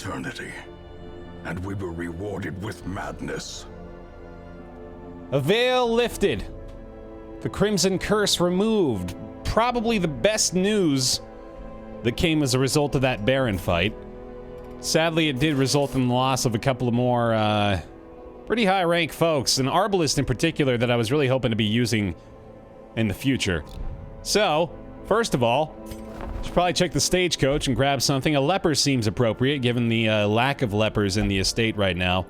eternity, and we were rewarded with madness. A veil lifted. The Crimson Curse removed. Probably the best news that came as a result of that Baron fight. Sadly, it did result in the loss of a couple of more, pretty high-rank folks, an Arbalist in particular that I was really hoping to be using in the future. So, first of all, should probably check the stagecoach and grab something. A leper seems appropriate, given the lack of lepers in the estate right now.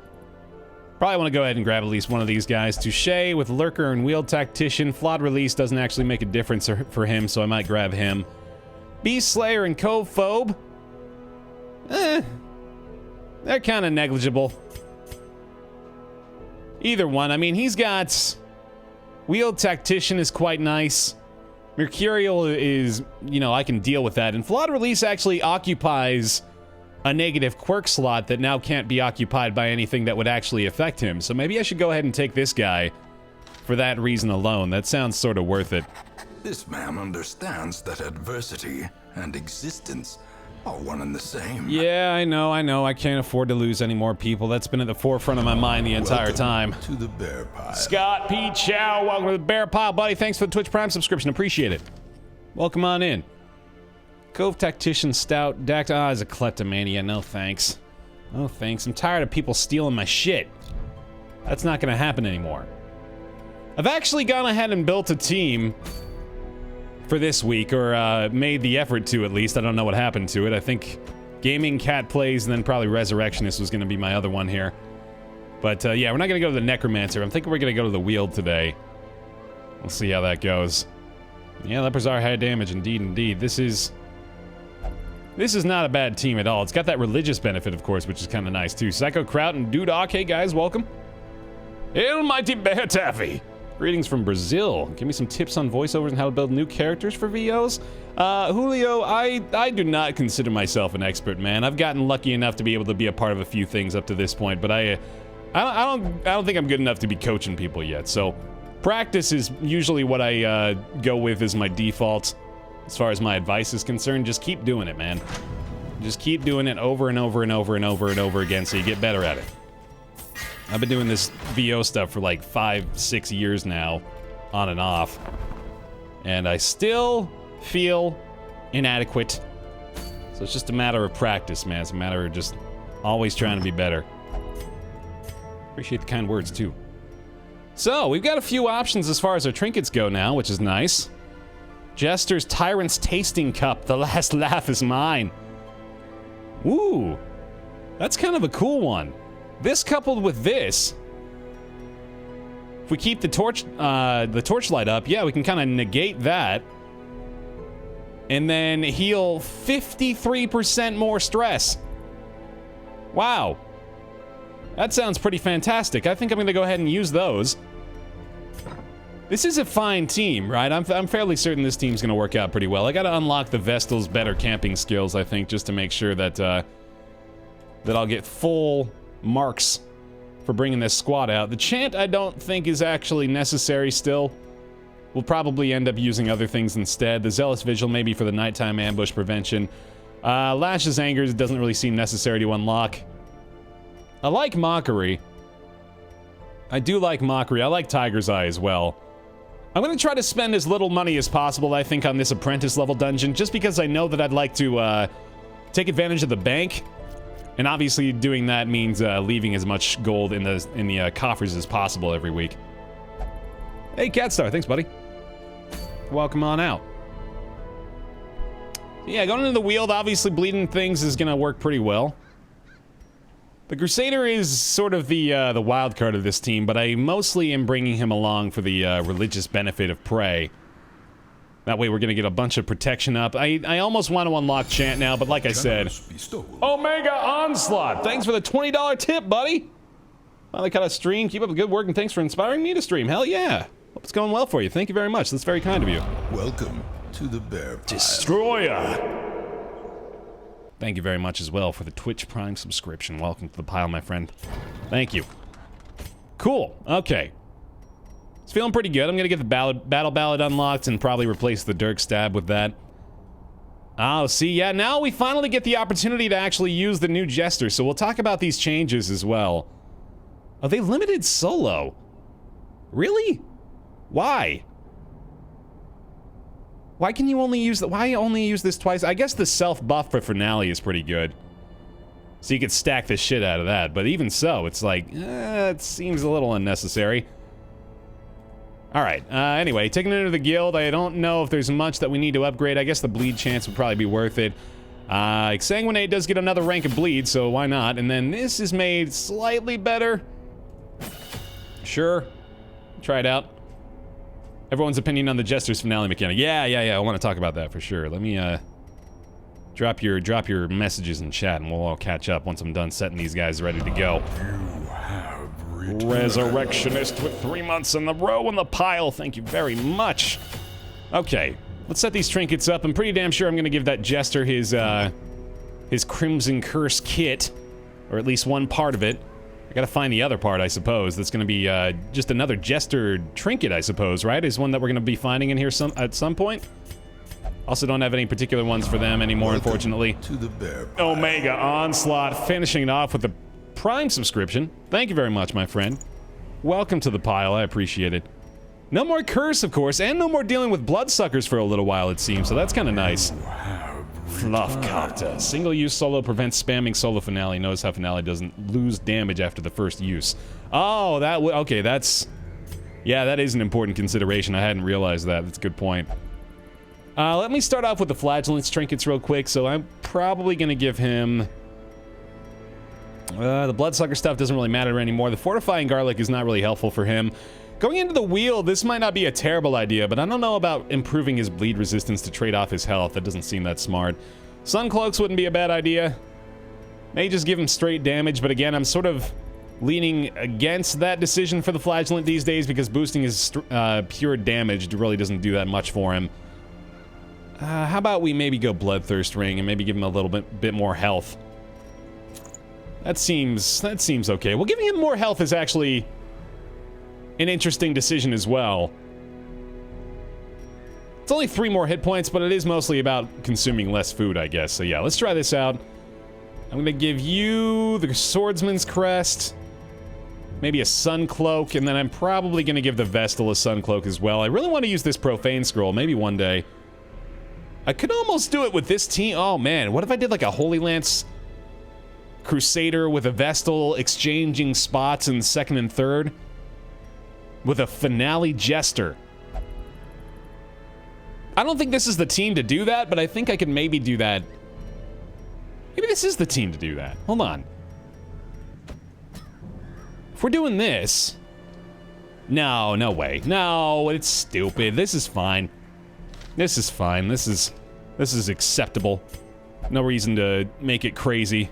Probably want to go ahead and grab at least one of these guys. Touche with Lurker and Weald Tactician. Flawed Release doesn't actually make a difference for him, so I might grab him. Beast Slayer and Cove Phobe. They're kind of negligible. Either one. I mean, he's got... Weald Tactician is quite nice. Mercurial is, you know, I can deal with that. And Flawed Release actually occupies a negative quirk slot that now can't be occupied by anything that would actually affect him. So maybe I should go ahead and take this guy for that reason alone. That sounds sort of worth it. This man understands that adversity and existence are one and the same. Yeah, I know. I can't afford to lose any more people. That's been at the forefront of my mind the entire time. To the Baer Pile. Scott P. Chow, welcome to the Baer Pile, buddy. Thanks for the Twitch Prime subscription. Appreciate it. Welcome on in. Cove Tactician Stout. Dact is a kleptomania. No thanks. No thanks. I'm tired of people stealing my shit. That's not gonna happen anymore. I've actually gone ahead and built a team for this week, or made the effort to at least. I don't know what happened to it. I think Gaming Cat Plays and then probably Resurrectionist was gonna be my other one here. But yeah, we're not gonna go to the Necromancer. I'm thinking we're gonna go to the Weald today. We'll see how that goes. Yeah, lepers are high damage, indeed. This is not a bad team at all. It's got that religious benefit, of course, which is kind of nice too. Psycho Kraut and Dudok, hey guys, welcome. Hail mighty BaerTaffy. Greetings from Brazil. Give me some tips on voiceovers and how to build new characters for VOs. Julio, I do not consider myself an expert, man. I've gotten lucky enough to be able to be a part of a few things up to this point, but I don't think I'm good enough to be coaching people yet. So practice is usually what I go with as my default as far as my advice is concerned. Just keep doing it, man. Just keep doing it over and over and over and over and over again so you get better at it. I've been doing this VO stuff for like 5-6 years now, on and off. And I still feel inadequate. So it's just a matter of practice, man. It's a matter of just always trying to be better. Appreciate the kind words, too. So, we've got a few options as far as our trinkets go now, which is nice. Jester's Tyrant's Tasting Cup. The last laugh is mine. Ooh. That's kind of a cool one. This coupled with this, if we keep the torchlight up, yeah, we can kind of negate that. And then heal 53% more stress. Wow. That sounds pretty fantastic. I think I'm gonna go ahead and use those. This is a fine team, right? I'm fairly certain this team's gonna work out pretty well. I gotta unlock the Vestal's better camping skills, I think, just to make sure that, that I'll get full marks for bringing this squad out. The chant I don't think is actually necessary still. We'll probably end up using other things instead. The Zealous Vigil maybe for the nighttime ambush prevention. Lash's Anger doesn't really seem necessary to unlock. I like Mockery. I do like Mockery. I like Tiger's Eye as well. I'm gonna try to spend as little money as possible, I think, on this apprentice level dungeon, just because I know that I'd like to take advantage of the bank. And obviously doing that means leaving as much gold in the coffers as possible every week. Hey, Catstar, thanks, buddy. Welcome on out. Yeah, going into the Weald, obviously bleeding things is gonna work pretty well. The Crusader is sort of the wild card of this team, but I mostly am bringing him along for the religious benefit of prey. That way we're gonna get a bunch of protection up. I almost want to unlock chant now, but like I said... Omega Onslaught! Thanks for the $20 tip, buddy! Finally caught a stream. Keep up the good work, and thanks for inspiring me to stream. Hell yeah! Hope it's going well for you. Thank you very much. That's very kind of you. Welcome to the Baer Pile. Destroyer! Thank you very much as well for the Twitch Prime subscription. Welcome to the pile, my friend. Thank you. Cool. Okay. It's feeling pretty good. I'm gonna get the Battle Ballad unlocked and probably replace the Dirk Stab with that. Oh, see, yeah, now we finally get the opportunity to actually use the new Jester, so we'll talk about these changes as well. Oh, they limited solo. Really? Why? Why can you only use why only use this twice? I guess the self buff for Finale is pretty good. So you could stack the shit out of that, but even so, it's like, it seems a little unnecessary. Alright, anyway, taking it into the guild, I don't know if there's much that we need to upgrade. I guess the bleed chance would probably be worth it. Exsanguinate does get another rank of bleed, so why not? And then this is made slightly better. Sure. Try it out. Everyone's opinion on the Jester's Finale mechanic. Yeah, I want to talk about that for sure. Let me, drop your messages in chat and we'll all catch up once I'm done setting these guys ready to go. Resurrectionist with 3 months in a row in the pile. Thank you very much. Okay, let's set these trinkets up. I'm pretty damn sure I'm going to give that Jester his Crimson Curse kit, or at least one part of it. I gotta find the other part, I suppose. That's gonna be just another Jester trinket, I suppose, right? Is one that we're gonna be finding in here at some point. Also don't have any particular ones for them anymore, unfortunately. To the Baer Omega Onslaught, finishing it off with the Prime subscription. Thank you very much, my friend. Welcome to the pile, I appreciate it. No more curse, of course, and no more dealing with bloodsuckers for a little while, it seems, so that's kind of nice. Fluffcopter. Single-use solo prevents spamming solo Finale. Notice how Finale doesn't lose damage after the first use. Oh, okay, that's... Yeah, that is an important consideration. I hadn't realized that. That's a good point. Let me start off with the Flagellance trinkets real quick. So I'm probably going to give him... the Bloodsucker stuff doesn't really matter anymore. The Fortifying Garlic is not really helpful for him. Going into the Weald, this might not be a terrible idea, but I don't know about improving his bleed resistance to trade off his health. That doesn't seem that smart. Sun Cloaks wouldn't be a bad idea. May just give him straight damage, but again, I'm sort of leaning against that decision for the Flagellant these days because boosting his pure damage really doesn't do that much for him. How about we maybe go Bloodthirst Ring and maybe give him a little bit more health? That seems okay. Well, giving him more health is actually an interesting decision as well. It's only 3 more hit points, but it is mostly about consuming less food, I guess. So yeah, let's try this out. I'm gonna give you the Swordsman's Crest, maybe a Sun Cloak, and then I'm probably gonna give the Vestal a Sun Cloak as well. I really want to use this Profane Scroll, maybe one day. I could almost do it with this team. Oh man, what if I did like a Holy Lance Crusader with a Vestal exchanging spots in 2nd and 3rd? With a Finale Jester. I don't think this is the team to do that, but I think I could maybe do that. Maybe this is the team to do that. Hold on. If we're doing this... No, no way. No, it's stupid. This is fine. This is fine. This is acceptable. No reason to make it crazy.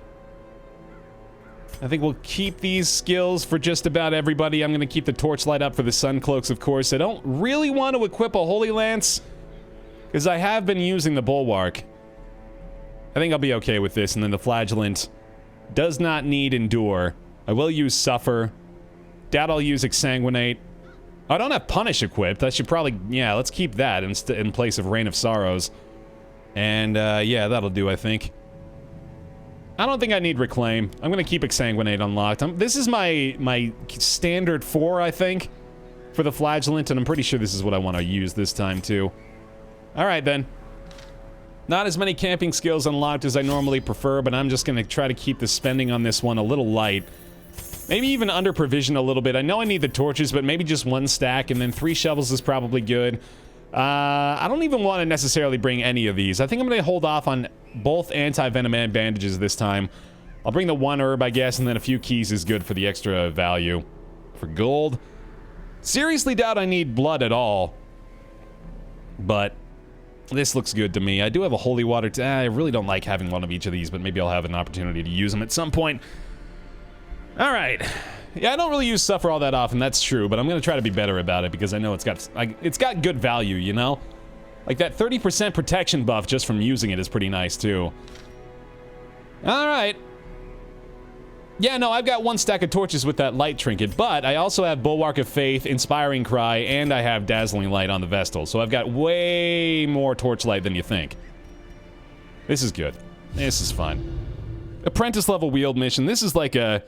I think we'll keep these skills for just about everybody. I'm going to keep the Torchlight up for the Sun Cloaks, of course. I don't really want to equip a Holy Lance, because I have been using the Bulwark. I think I'll be okay with this, and then the Flagellant does not need Endure. I will use Suffer. Doubt I'll use Exsanguinate. I don't have Punish equipped. I should probably... Yeah, let's keep that in place of Reign of Sorrows. And, yeah, that'll do, I think. I don't think I need Reclaim. I'm gonna keep Exsanguinate unlocked. This is my standard 4, I think, for the Flagellant, and I'm pretty sure this is what I want to use this time, too. Alright, then. Not as many camping skills unlocked as I normally prefer, but I'm just gonna try to keep the spending on this one a little light. Maybe even under-provision a little bit. I know I need the torches, but maybe just 1 stack, and then 3 shovels is probably good. I don't even want to necessarily bring any of these. I think I'm going to hold off on both anti-venom and bandages this time. I'll bring the 1 herb, I guess, and then a few keys is good for the extra value. For gold, seriously doubt I need blood at all. But this looks good to me. I do have a holy water. I really don't like having one of each of these, but maybe I'll have an opportunity to use them at some point. All right. Yeah, I don't really use Suffer all that often, that's true, but I'm going to try to be better about it because I know it's got good value, you know? Like that 30% protection buff just from using it is pretty nice, too. All right. Yeah, no, I've got 1 stack of torches with that light trinket, but I also have Bulwark of Faith, Inspiring Cry, and I have Dazzling Light on the Vestal, so I've got way more torchlight than you think. This is good. This is fun. Apprentice level Weald mission. This is like a...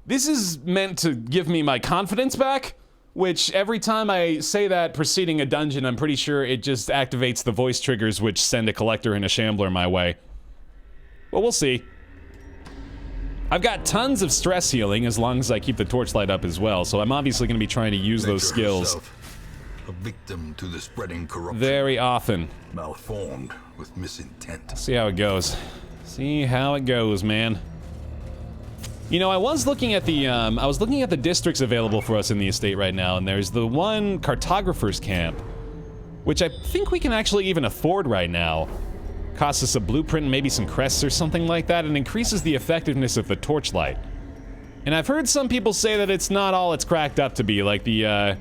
This is meant to give me my confidence back, which every time I say that preceding a dungeon, I'm pretty sure it just activates the voice triggers which send a collector and a shambler my way. Well, we'll see. I've got tons of stress healing as long as I keep the torchlight up as well, so I'm obviously going to be trying to use those skills a victim to the spreading corruption. Very often. Malformed with misintent. See how it goes. See how it goes, man. You know, I was looking at the districts available for us in the estate right now, and there's the one cartographer's camp, which I think we can actually even afford right now. Costs us a blueprint and maybe some crests or something like that, and increases the effectiveness of the torchlight. And I've heard some people say that it's not all it's cracked up to be, like the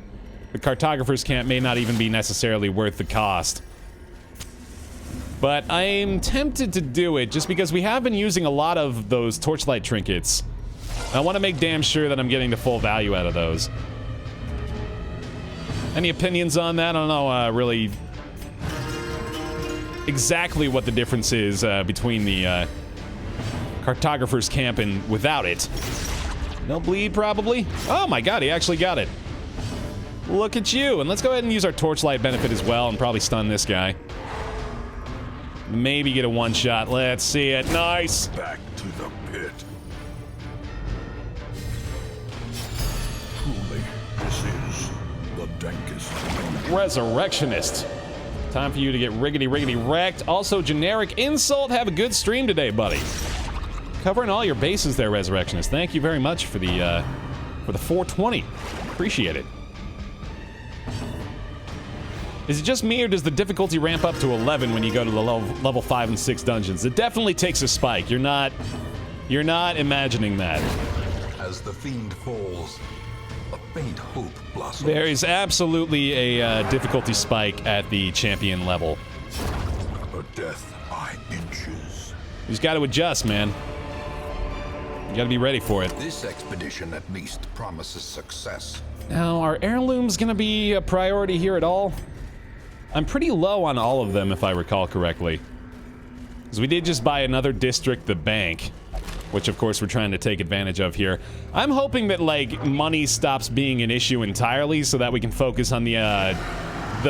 cartographer's camp may not even be necessarily worth the cost. But I'm tempted to do it just because we have been using a lot of those torchlight trinkets. I want to make damn sure that I'm getting the full value out of those. Any opinions on that? I don't know really exactly what the difference is between the cartographer's camp and without it. No bleed, probably? Oh my god, he actually got it. Look at you. And let's go ahead and use our torchlight benefit as well and probably stun this guy. Maybe get a one-shot. Let's see it. Nice. Back to the pit. Truly, this is the dankest. Resurrectionist. Time for you to get riggedy wrecked. Also, generic insult. Have a good stream today, buddy. Covering all your bases there, Resurrectionist. Thank you very much for the 420. Appreciate it. Is it just me, or does the difficulty ramp up to 11 when you go to the level 5 and 6 dungeons? It definitely takes a spike. You're not imagining that. As the fiend falls, a faint hope blossoms. There is absolutely a difficulty spike at the champion level. A death by inches. You just got to adjust, man. You got to be ready for it. This expedition at least promises success. Now, are heirlooms going to be a priority here at all? I'm pretty low on all of them, if I recall correctly. Because we did just buy another district, the bank, which of course we're trying to take advantage of here. I'm hoping that, like, money stops being an issue entirely so that we can focus on the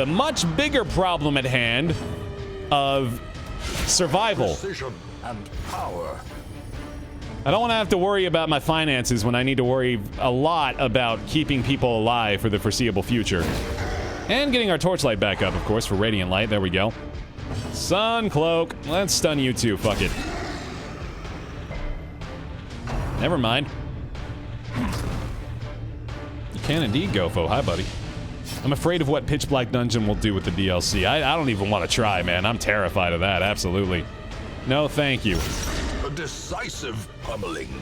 much bigger problem at hand of survival. Precision and power. I don't want to have to worry about my finances when I need to worry a lot about keeping people alive for the foreseeable future. And getting our torchlight back up, of course, for Radiant Light. There we go. Sun Cloak. Let's stun you too. Fuck it. Never mind. You can indeed go, Fo. Hi, buddy. I'm afraid of what Pitch Black Dungeon will do with the DLC. I don't even want to try, man. I'm terrified of that. Absolutely. No, thank you. A decisive pummeling.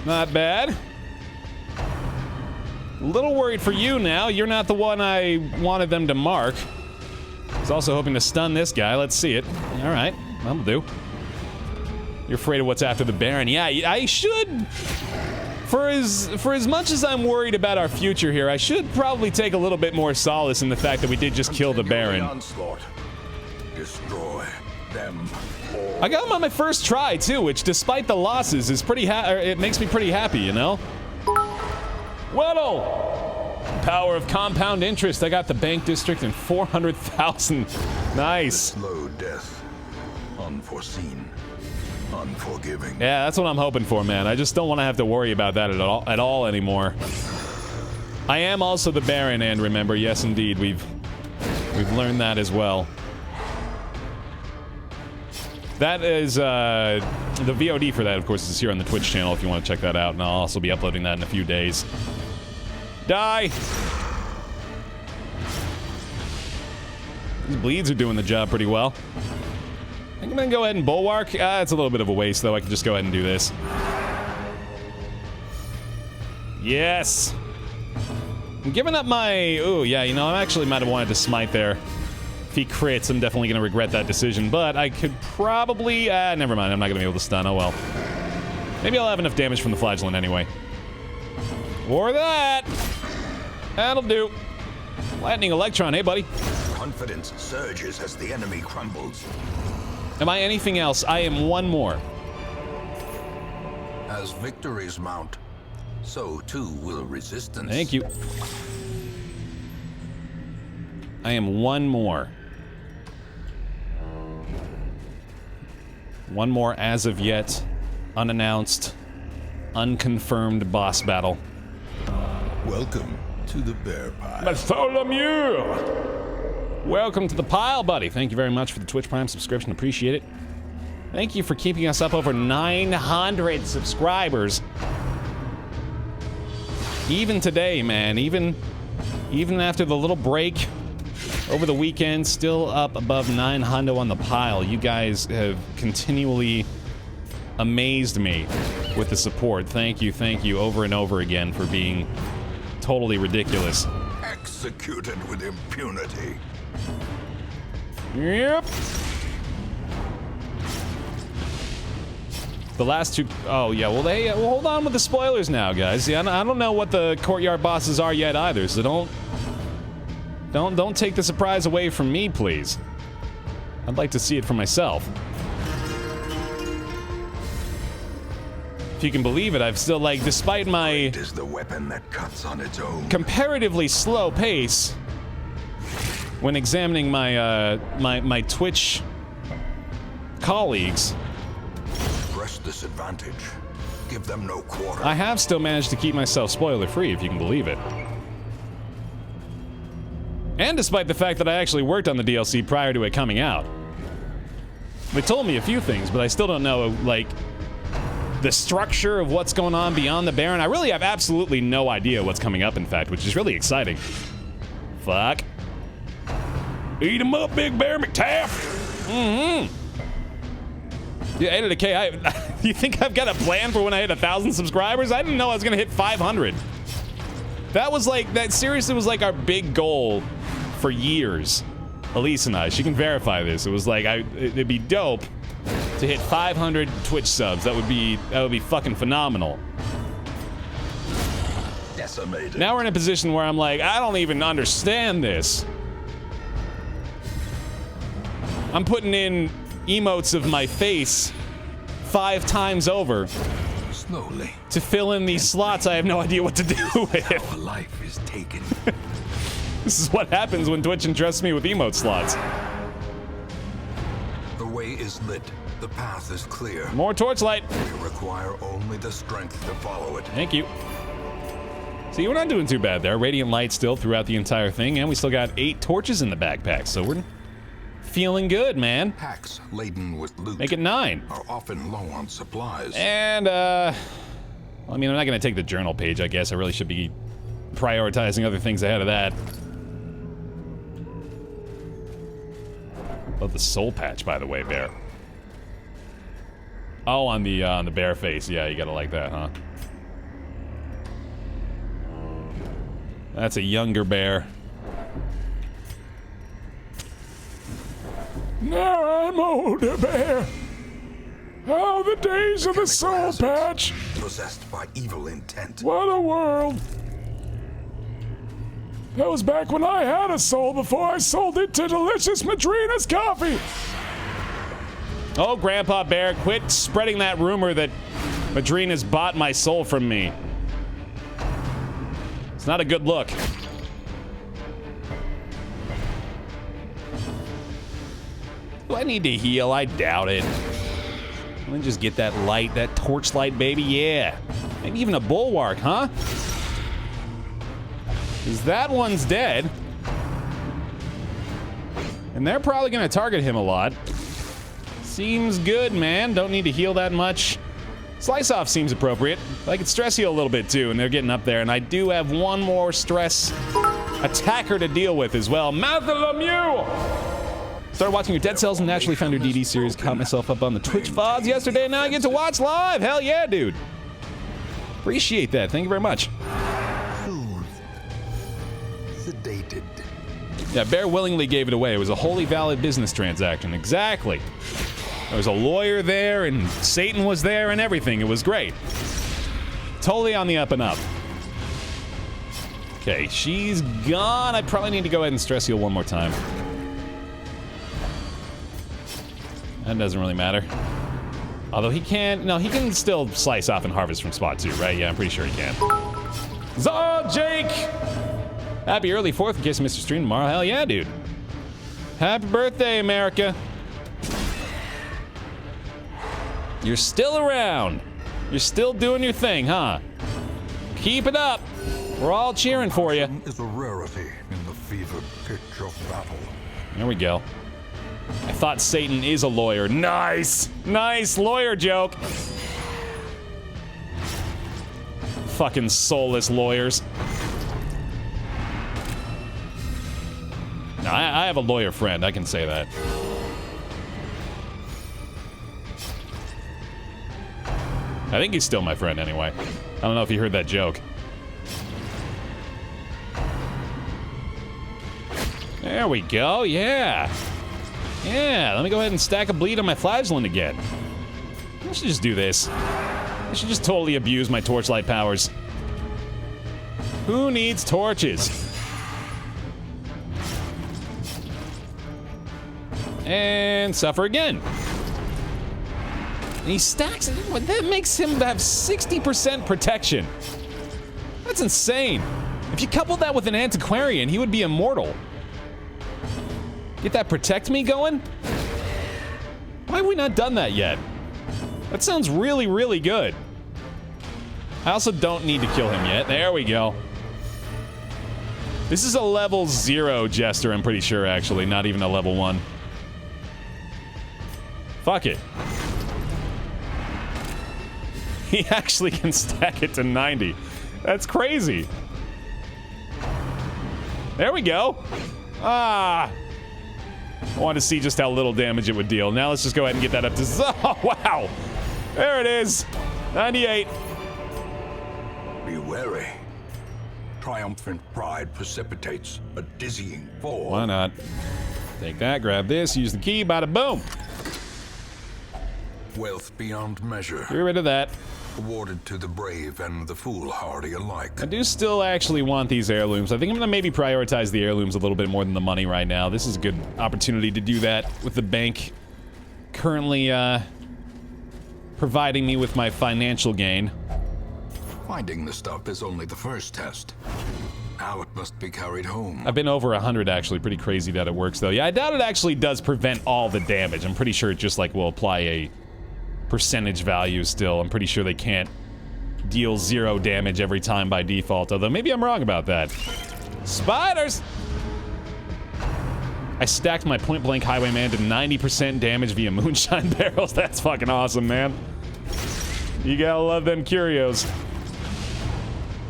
Not bad. A little worried for you now. You're not the one I wanted them to mark. I was also hoping to stun this guy. Let's see it. All right, that'll do. You're afraid of what's after the Baron. Yeah, I should. For as much as I'm worried about our future here, I should probably take a little bit more solace in the fact that we did just kill the Baron. Onslaught. Destroy them all. I got him on my first try too, which, despite the losses, is pretty. It makes me pretty happy, you know. Weddle! Power of compound interest. I got the bank district and 400,000. Nice. Slow death. Unforeseen. Unforgiving. Yeah, that's what I'm hoping for, man. I just don't want to have to worry about that at all anymore. I am also the Baron, and remember, yes, indeed, we've learned that as well. That is, the VOD for that, of course, is here on the Twitch channel if you want to check that out, and I'll also be uploading that in a few days. Die! These bleeds are doing the job pretty well. I think I'm gonna go ahead and bulwark. It's a little bit of a waste, though. I can just go ahead and do this. Yes! I'm giving up my... Ooh, yeah, you know, I actually might have wanted to smite there. If he crits, I'm definitely gonna regret that decision, but I could probably... never mind, I'm not gonna be able to stun. Oh, well. Maybe I'll have enough damage from the flagellant anyway. Or that! That'll do. Lightning Electron, hey, buddy. Confidence surges as the enemy crumbles. Am I anything else? I am one more. As victories mount, so too will resistance. Thank you. I am one more. One more as of yet unannounced, unconfirmed boss battle. Welcome to the Bear Pile. Bartholomew! Welcome to the pile, buddy. Thank you very much for the Twitch Prime subscription. Appreciate it. Thank you for keeping us up over 900 subscribers. Even today, man, even after the little break over the weekend, still up above 900 on the pile. You guys have continually amazed me with the support. Thank you over and over again for being totally ridiculous. Executed with impunity. Yep. The last two, oh yeah, well well, hold on with the spoilers now, guys. Yeah, I don't know what the courtyard bosses are yet either, so don't take the surprise away from me, please. I'd like to see it for myself. If you can believe it, I've still, like, despite my Is the weapon that cuts on its own. comparatively slow pace when examining my my Twitch colleagues, Press this advantage. Give them no quarter. I have still managed to keep myself spoiler free, if you can believe it. And despite the fact that I actually worked on the DLC prior to it coming out. They told me a few things, but I still don't know, like, the structure of what's going on beyond the Baron. I really have absolutely no idea what's coming up, in fact, which is really exciting. Fuck. Eat 'em up, Big Bear McTaff! Mm-hmm. Yeah, Editor K, you think I've got a plan for when I hit 1,000 subscribers? I didn't know I was gonna hit 500. That was like, that seriously was like our big goal for years. Elise and I, she can verify this. It was like, it'd be dope to hit 500 Twitch subs. That would be fucking phenomenal. Decimated. Now we're in a position where I'm like, I don't even understand this. I'm putting in emotes of my face 5 times over Slowly. to fill in these slots I have no idea what to do with. Our life is taken. This is what happens when Twitch entrusts me with emote slots. The way is lit. The path is clear. More torchlight. You require only the strength to follow it. Thank you. See, we're not doing too bad there. Radiant light still throughout the entire thing, and we still got 8 torches in the backpack, so we're feeling good, man. Packs laden with loot Make it 9. are often low on supplies. And, I mean, I'm not gonna take the journal page, I guess. I really should be prioritizing other things ahead of that. Love the soul patch, by the way, Baer. Oh, on the bear face. Yeah, you gotta like that, huh? That's a younger bear. Now I'm older, Baer. Oh, the days of the soul patch. Possessed by evil intent. What a world. That was back when I had a soul before I sold it to delicious Madrina's coffee. Oh, Grandpa Baer, quit spreading that rumor that Madrina's bought my soul from me. It's not a good look. Do I need to heal? I doubt it. Let me just get that light, that torchlight, baby. Yeah. Maybe even a bulwark, huh? Because that one's dead. And they're probably going to target him a lot. Seems good, man. Don't need to heal that much. Slice off seems appropriate. I could stress heal a little bit too, and they're getting up there. And I do have one more stress attacker to deal with as well. Bartholomew! Started watching your Dead Cells and Naturally Found Your DD series. Caught myself up on the Twitch VODs yesterday, and now I get to watch live. Hell yeah, dude. Appreciate that. Thank you very much. Sedated. Yeah, Baer willingly gave it away. It was a wholly valid business transaction. Exactly. There was a lawyer there, and Satan was there, and everything. It was great. Totally on the up and up. Okay, she's gone. I probably need to go ahead and stress heal one more time. That doesn't really matter. Although he can't... No, he can still slice off and harvest from spot 2, right? Yeah, I'm pretty sure he can. Zaw, Jake! Happy early 4th in case I missed your stream tomorrow. Hell yeah, dude. Happy birthday, America. You're still around. You're still doing your thing, huh? Keep it up. We're all cheering for you. Is a rarity in the fever pitch of battle. There we go. I thought Satan is a lawyer. Nice! Nice lawyer joke. Fucking soulless lawyers. No, I have a lawyer friend, I can say that. I think he's still my friend anyway. I don't know if you heard that joke. There we go, yeah. Yeah, let me go ahead and stack a bleed on my flagellant again. I should just do this. I should just totally abuse my torchlight powers. Who needs torches? And suffer again. And he stacks it. That makes him have 60% protection. That's insane. If you couple that with an antiquarian, he would be immortal. Get that protect me going? Why have we not done that yet? That sounds really, really good. I also don't need to kill him yet. There we go. This is a level 0 Jester, I'm pretty sure, actually. Not even a level 1. Fuck it. He actually can stack it to 90. That's crazy. There we go. Ah. I wanted to see just how little damage it would deal. Now let's just go ahead and get that up to... Oh, wow. There it is. 98. Be wary. Triumphant pride precipitates a dizzying fall. Why not? Take that, grab this, use the key, bada boom. Wealth beyond measure. Get rid of that. Awarded to the brave and the foolhardy alike. I do still actually want these heirlooms. I think I'm gonna maybe prioritize the heirlooms a little bit more than the money right now. This is a good opportunity to do that with the bank currently providing me with my financial gain. Finding the stuff is only the first test. Now it must be carried home. I've been over 100 actually. Pretty crazy that it works though. Yeah, I doubt it actually does prevent all the damage. I'm pretty sure it just like will apply a percentage value still. I'm pretty sure they can't deal 0 damage every time by default, although maybe I'm wrong about that. Spiders! I stacked my point-blank highwayman to 90% damage via moonshine barrels. That's fucking awesome, man. You gotta love them curios.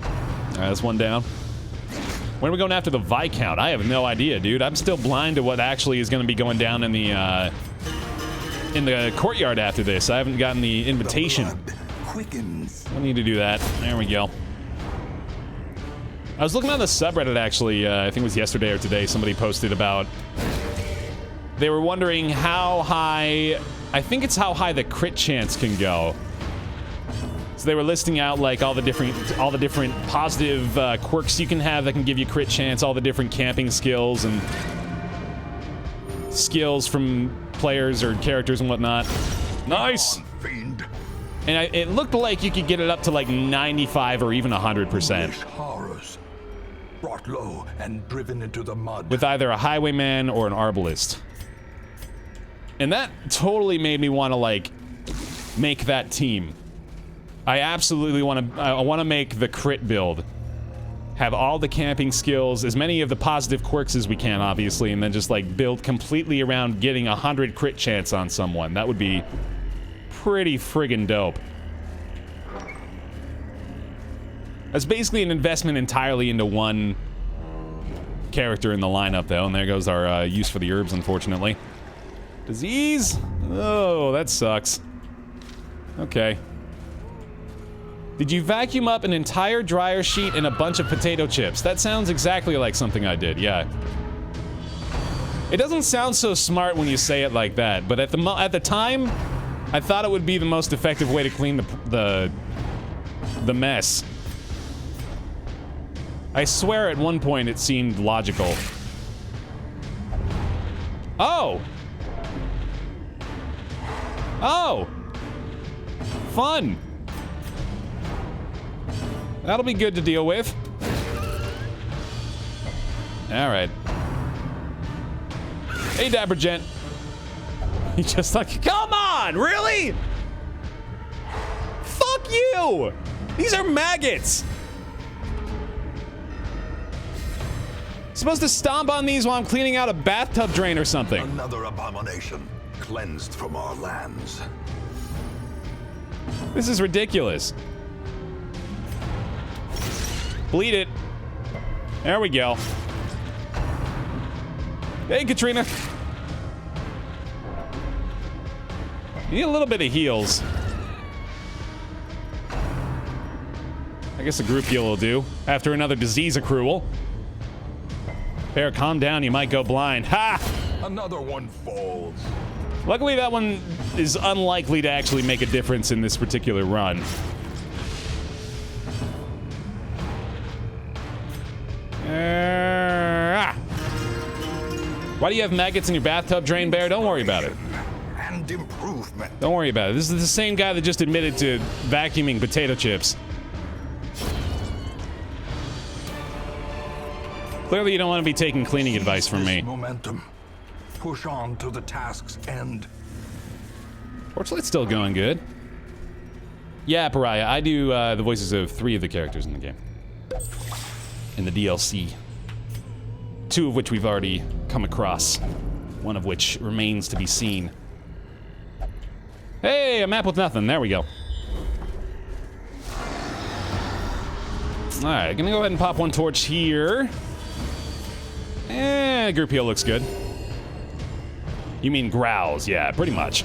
Alright, that's one down. When are we going after the Viscount? I have no idea, dude. I'm still blind to what actually is gonna be going down in the courtyard after this. I haven't gotten the invitation. I need to do that. There we go. I was looking on the subreddit actually, I think it was yesterday or today, somebody posted about... They were wondering how high... I think it's how high the crit chance can go. So they were listing out like all the different positive quirks you can have that can give you crit chance, all the different camping skills and skills from players or characters and whatnot. Nice! Fiend. And it looked like you could get it up to like 95 or even 100%. Horrors. Brought low and driven into the mud. With either a highwayman or an arbalist. And that totally made me want to like make that team. I absolutely want to make the crit build. Have all the camping skills, as many of the positive quirks as we can, obviously, and then just like build completely around getting 100 crit chance on someone. That would be pretty friggin' dope. That's basically an investment entirely into one character in the lineup, though, and there goes our use for the herbs, unfortunately. Disease? Oh, that sucks. Okay. Did you vacuum up an entire dryer sheet and a bunch of potato chips? That sounds exactly like something I did, yeah. It doesn't sound so smart when you say it like that, but at the time, I thought it would be the most effective way to clean the mess. I swear at one point it seemed logical. Oh! Oh! Fun! That'll be good to deal with. Alright. Hey, Dapper Gent. He just like, come on, really? Fuck you! These are maggots! Supposed to stomp on these while I'm cleaning out a bathtub drain or something. Another abomination cleansed from our lands. This is ridiculous. Bleed it. There we go. Hey, Katrina. You need a little bit of heals. I guess a group heal will do. After another disease accrual. Baer, calm down. You might go blind. Ha! Another one falls. Luckily, that one is unlikely to actually make a difference in this particular run. Why do you have maggots in your bathtub drain, Baer? Don't worry about it. And improvement. Don't worry about it. This is the same guy that just admitted to vacuuming potato chips. Clearly, you don't want to be taking cleaning advice from me. Momentum. Push on to the task's end. Torchlight's still going good. Yeah, Pariah. I do the voices of 3 of the characters in the game. In the DLC. 2 of which we've already come across. 1 of which remains to be seen. Hey, a map with nothing. There we go. Alright, gonna go ahead and pop 1 torch here. Group heal looks good. You mean growls? Yeah, pretty much.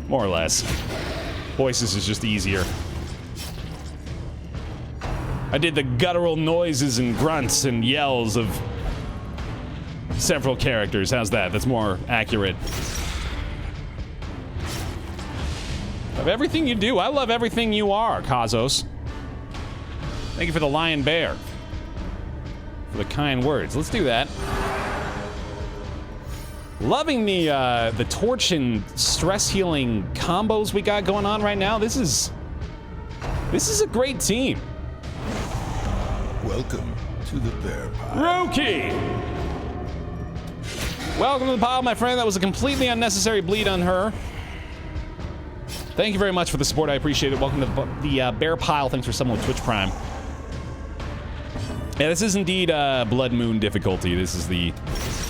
More or less. Voices is just easier. I did the guttural noises and grunts and yells of several characters. How's that? That's more accurate. Love everything you do. I love everything you are, Kazos. Thank you for the lion bear. For the kind words. Let's do that. Loving the torch and stress healing combos we got going on right now. This is a great team. Welcome to the Baer Pile. Rookie! Welcome to the pile, my friend. That was a completely unnecessary bleed on her. Thank you very much for the support. I appreciate it. Welcome to the Baer Pile. Thanks for someone with Twitch Prime. Yeah, this is indeed Blood Moon difficulty. This is the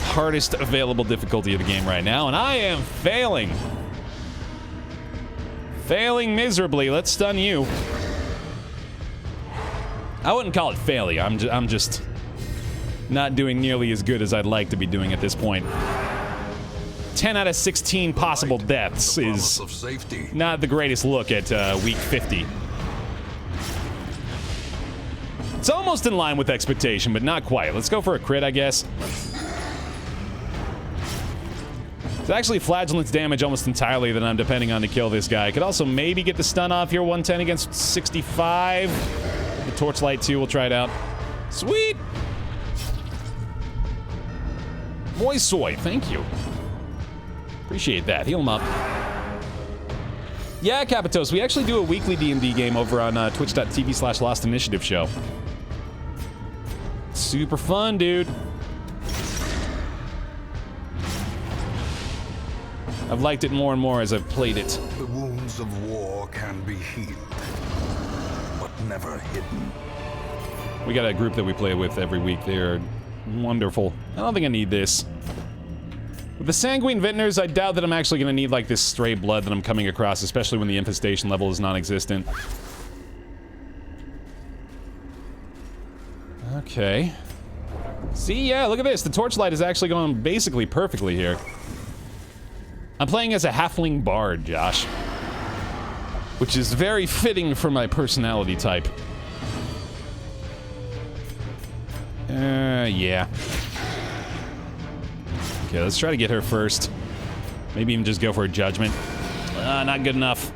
hardest available difficulty of the game right now, and I am failing. Failing miserably. Let's stun you. I wouldn't call it failing. I'm just not doing nearly as good as I'd like to be doing at this point. 10 out of 16 possible deaths is not the greatest look at week 50. It's almost in line with expectation, but not quite. Let's go for a crit, I guess. It's actually Flagellant's damage almost entirely that I'm depending on to kill this guy. I could also maybe get the stun off here, 110 against 65. The Torchlight too, we'll try it out. Sweet! Moist soy, thank you. Appreciate that, heal him up. Yeah, Capitos, we actually do a weekly D&D game over on twitch.tv/Lost Initiative show. Super fun, dude. I've liked it more and more as I've played it. The wounds of war can be healed, but never hidden. We got a group that we play with every week. They're wonderful. I don't think I need this. With the Sanguine Vintners, I doubt that I'm actually going to need, like, this stray blood that I'm coming across, especially when the infestation level is non-existent. Okay. See, yeah, look at this. The Torchlight is actually going basically perfectly here. I'm playing as a halfling bard, Josh. Which is very fitting for my personality type. Yeah. Okay, let's try to get her first. Maybe even just go for a judgment. Not good enough.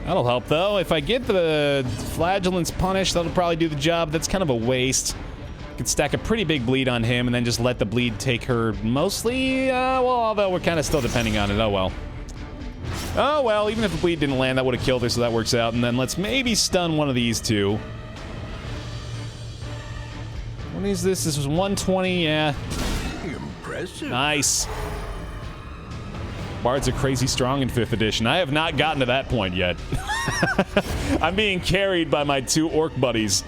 That'll help, though. If I get the Flagellants punished, that'll probably do the job. That's kind of a waste. Could stack a pretty big bleed on him and then just let the bleed take her mostly. Well, although we're kind of still depending on it. Oh, well. Oh, well, even if the bleed didn't land, that would have killed her, so that works out. And then let's maybe stun one of these two. What is this? This was 120, yeah. Impressive. Nice. Bards are crazy strong in 5th edition. I have not gotten to that point yet. I'm being carried by my 2 orc buddies.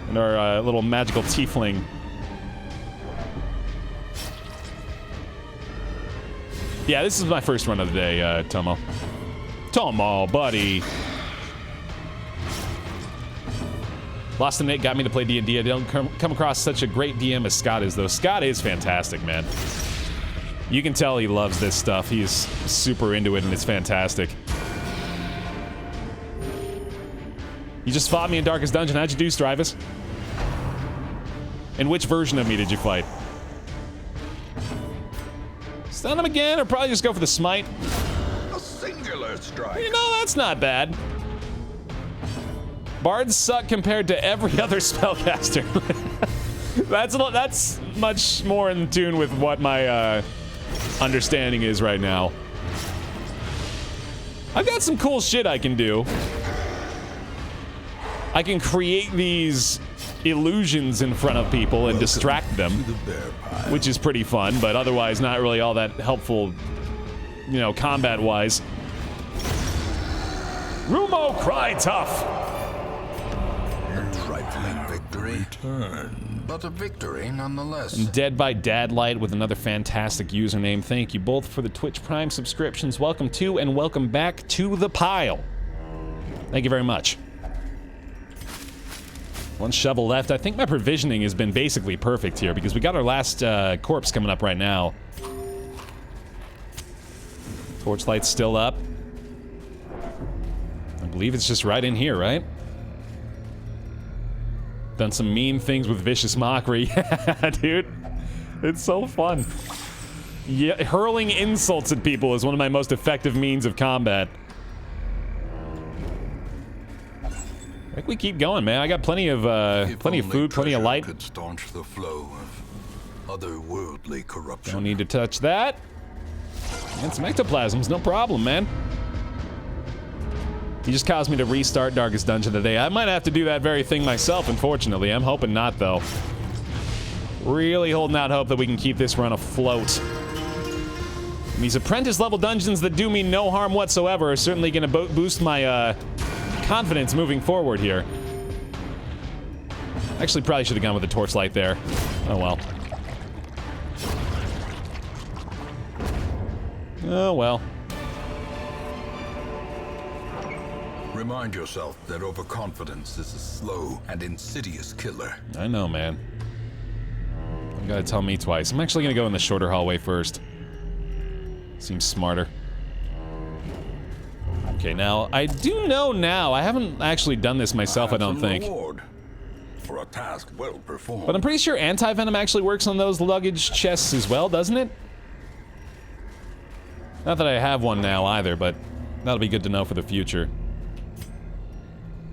And our little magical tiefling. Yeah, this is my first run of the day, Tomo. Tomo, buddy. Lost in It got me to play D&D. I don't come across such a great DM as Scott is, though. Scott is fantastic, man. You can tell he loves this stuff. He's super into it, and it's fantastic. You just fought me in Darkest Dungeon. How'd you do, Strivus? And which version of me did you fight? Stun him again, or probably just go for the smite? A singular strike. You know, that's not bad. Bards suck compared to every other spellcaster. That's much more in tune with what my understanding is right now. I've got some cool shit I can do. I can create these illusions in front of people and distract them, which is pretty fun, but otherwise not really all that helpful, you know, combat-wise. Rumo, cry tough! A trifling victory, but a victory nonetheless. And Dead by Dadlight with another fantastic username. Thank you both for the Twitch Prime subscriptions. Welcome to and welcome back to the pile. Thank you very much. One shovel left. I think my provisioning has been basically perfect here because we got our last corpse coming up right now. Torchlight's still up. I believe it's just right in here, right? Done some mean things with Vicious Mockery. Yeah, dude. It's so fun. Yeah, hurling insults at people is one of my most effective means of combat. I think we keep going, man. I got plenty of food, plenty of light. Could staunch the flow of otherworldly corruption. Don't need to touch that. And some ectoplasms, no problem, man. You just caused me to restart Darkest Dungeon today. I might have to do that very thing myself, unfortunately. I'm hoping not, though. Really holding out hope that we can keep this run afloat. These apprentice-level dungeons that do me no harm whatsoever are certainly going to boost my, confidence moving forward here. Actually, probably should have gone with the torchlight there. Oh well. Oh well. Remind yourself that overconfidence is a slow and insidious killer. I know, man. You gotta tell me twice. I'm actually gonna go in the shorter hallway first. Seems smarter. Okay, now, I do know now, I haven't actually done this myself, I don't think. For a task well performed. But I'm pretty sure anti-venom actually works on those luggage chests as well, doesn't it? Not that I have one now either, but that'll be good to know for the future.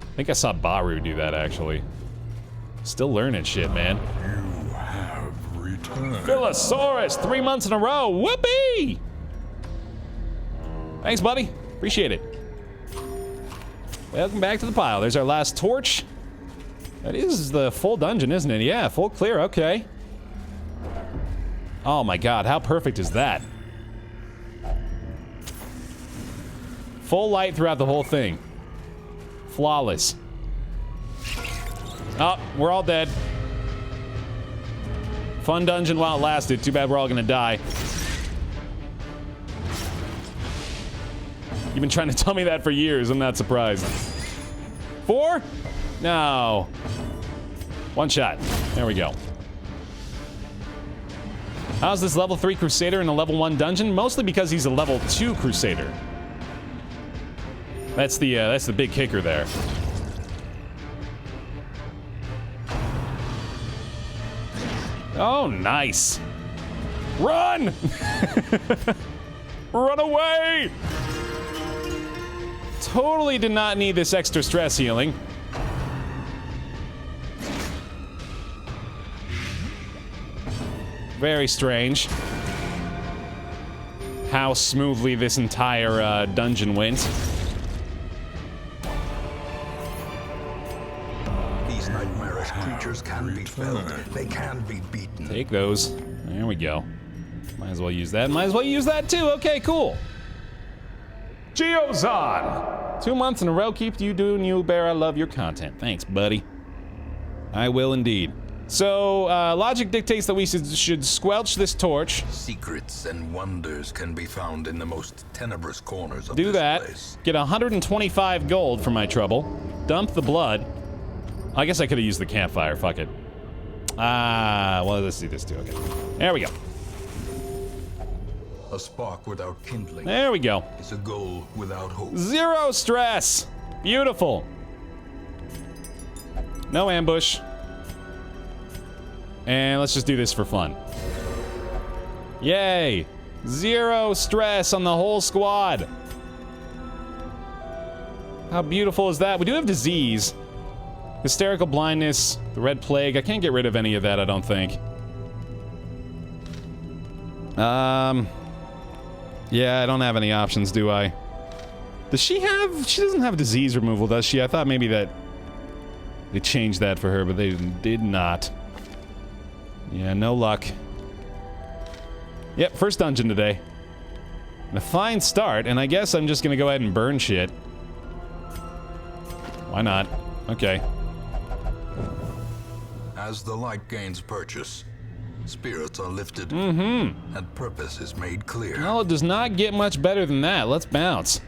I think I saw Baru do that, actually. Still learning shit, man. You have returned. Philosaurus, 3 months in a row, whoopee! Thanks, buddy. Appreciate it. Welcome back to the pile. There's our last torch. That is the full dungeon, isn't it? Yeah, full clear, okay. Oh my god, how perfect is that? Full light throughout the whole thing. Flawless. Oh, we're all dead. Fun dungeon while it lasted. Too bad we're all gonna die. You've been trying to tell me that for years. I'm not surprised. 4? No. 1 shot. There we go. How's this level 3 Crusader in a level 1 dungeon? Mostly because he's a level 2 Crusader. That's the big kicker there. Oh, nice. Run! Run away! Totally did not need this extra stress healing. Very strange. how smoothly this entire dungeon went. These nightmarish creatures can be felled. They can be beaten. Take those. There we go. Might as well use that. Might as well use that too. Okay, cool. Geozon! 2 months in a row. Keep you doing you, Baer. I love your content. Thanks, buddy. I will indeed. So, logic dictates that we should squelch this torch. Secrets and wonders can be found in the most tenebrous corners of Do this that. place. Get 125 gold for my trouble. Dump the blood. I guess I could have used the campfire. Fuck it. Well, let's do this too. Okay. There we go. A spark without kindling There we go. is a goal without hope. 0 stress. Beautiful. No ambush. And let's just do this for fun. Yay. 0 stress on the whole squad. How beautiful is that? We do have disease. Hysterical blindness, the red plague. I can't get rid of any of that, I don't think. Yeah, I don't have any options, do I? Does she have... She doesn't have disease removal, does she? I thought maybe that... They changed that for her, but they did not. Yeah, no luck. Yep, first dungeon today. And a fine start, and I guess I'm just gonna go ahead and burn shit. Why not? Okay. As the light gains purchase, spirits are lifted, and purpose is made clear. Well, it does not get much better than that. Let's bounce.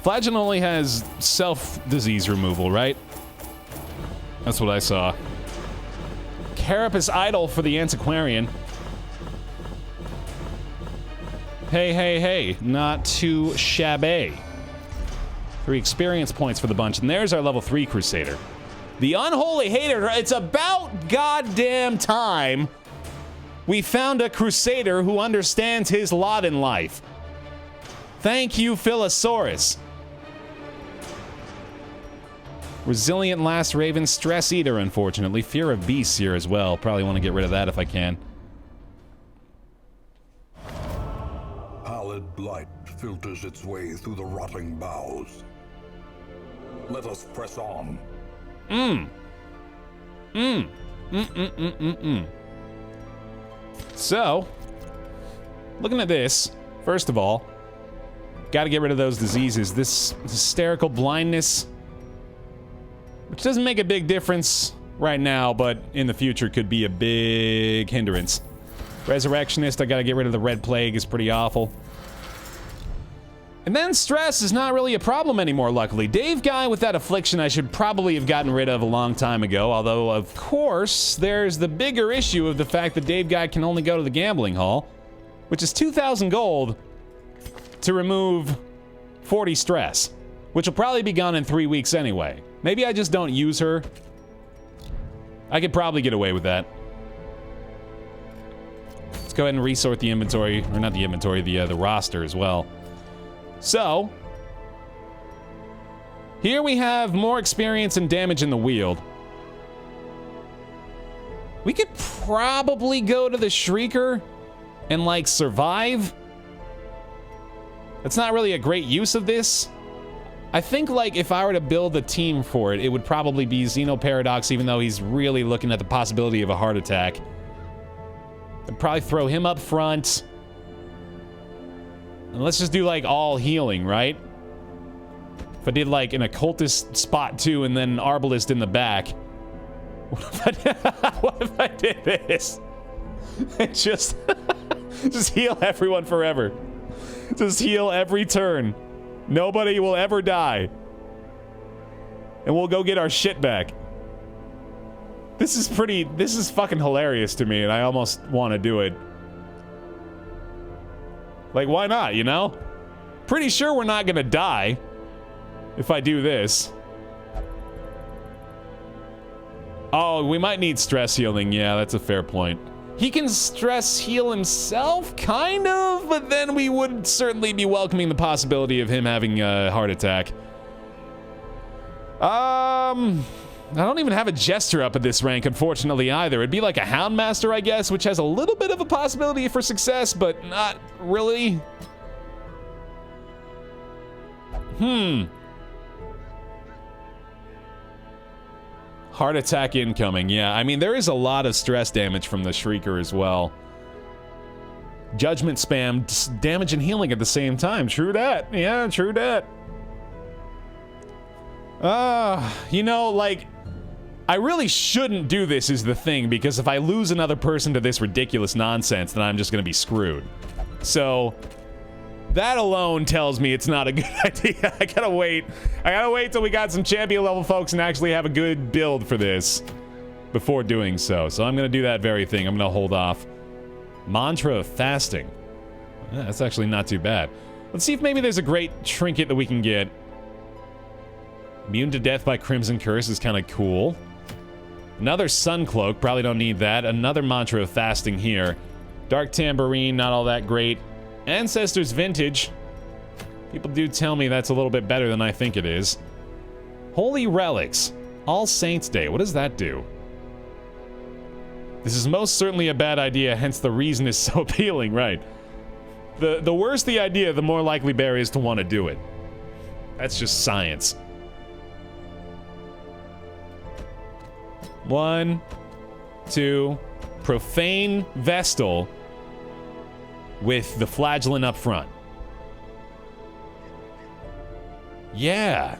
Flagon only has self-disease removal, right? That's what I saw. Carapace Idol for the Antiquarian. Hey, hey, hey. Not too shabby. 3 experience points for the bunch. And there's our level 3 Crusader. The Unholy Hater. It's about goddamn time we found a Crusader who understands his lot in life. Thank you, Philosaurus. Resilient Last Raven, Stress Eater, unfortunately. Fear of Beasts here as well. Probably want to get rid of that if I can. Pallid blight filters its way through the rotting boughs. Let us press on. So, looking at this, first of all, gotta get rid of those diseases. This hysterical blindness, which doesn't make a big difference right now, but in the future could be a big hindrance. Resurrectionist, I gotta get rid of the red plague, is pretty awful. And then stress is not really a problem anymore, luckily. Dave Guy with that affliction I should probably have gotten rid of a long time ago, although, of course, there's the bigger issue of the fact that Dave Guy can only go to the gambling hall, which is 2,000 gold to remove 40 stress, which will probably be gone in 3 weeks anyway. Maybe I just don't use her. I could probably get away with that. Let's go ahead and resort the inventory, or not the inventory, the roster as well. So, here we have more experience and damage in the Weald. We could probably go to the Shrieker and, like, survive. That's not really a great use of this. I think, like, if I were to build a team for it, it would probably be Xenoparadox, even though he's really looking at the possibility of a heart attack. I'd probably throw him up front. And let's just do, like, all healing, right? If I did, like, an occultist spot, too, and then Arbalist in the back. What if I did this? And just... just heal everyone forever. Just heal every turn. Nobody will ever die. And we'll go get our shit back. This is fucking hilarious to me, and I almost want to do it. Like, why not, you know? Pretty sure we're not gonna die if I do this. Oh, we might need stress healing. Yeah, that's a fair point. He can stress heal himself, kind of, but then we would certainly be welcoming the possibility of him having a heart attack. I don't even have a Jester up at this rank, unfortunately, either. It'd be like a Houndmaster, I guess, which has a little bit of a possibility for success, but not really. Heart attack incoming, yeah. I mean, there is a lot of stress damage from the Shrieker as well. Judgment spam, damage and healing at the same time. True that. Yeah, true that. You know, like, I really shouldn't do this is the thing, because if I lose another person to this ridiculous nonsense, then I'm just gonna be screwed. So, that alone tells me it's not a good idea. I gotta wait till we got some champion level folks and actually have a good build for this before doing so. So I'm gonna do that very thing. I'm gonna hold off. Mantra of Fasting. Yeah, that's actually not too bad. Let's see if maybe there's a great trinket that we can get. Immune to death by Crimson Curse is kind of cool. Another Sun Cloak, probably don't need that. Another Mantra of Fasting here. Dark Tambourine, not all that great. Ancestor's Vintage. People do tell me that's a little bit better than I think it is. Holy Relics. All Saints Day, what does that do? This is most certainly a bad idea, hence the reason is so appealing, right? The worse the idea, the more likely Baer is to want to do it. That's just science. 1, 2, Profane Vestal with the Flagellant up front. Yeah.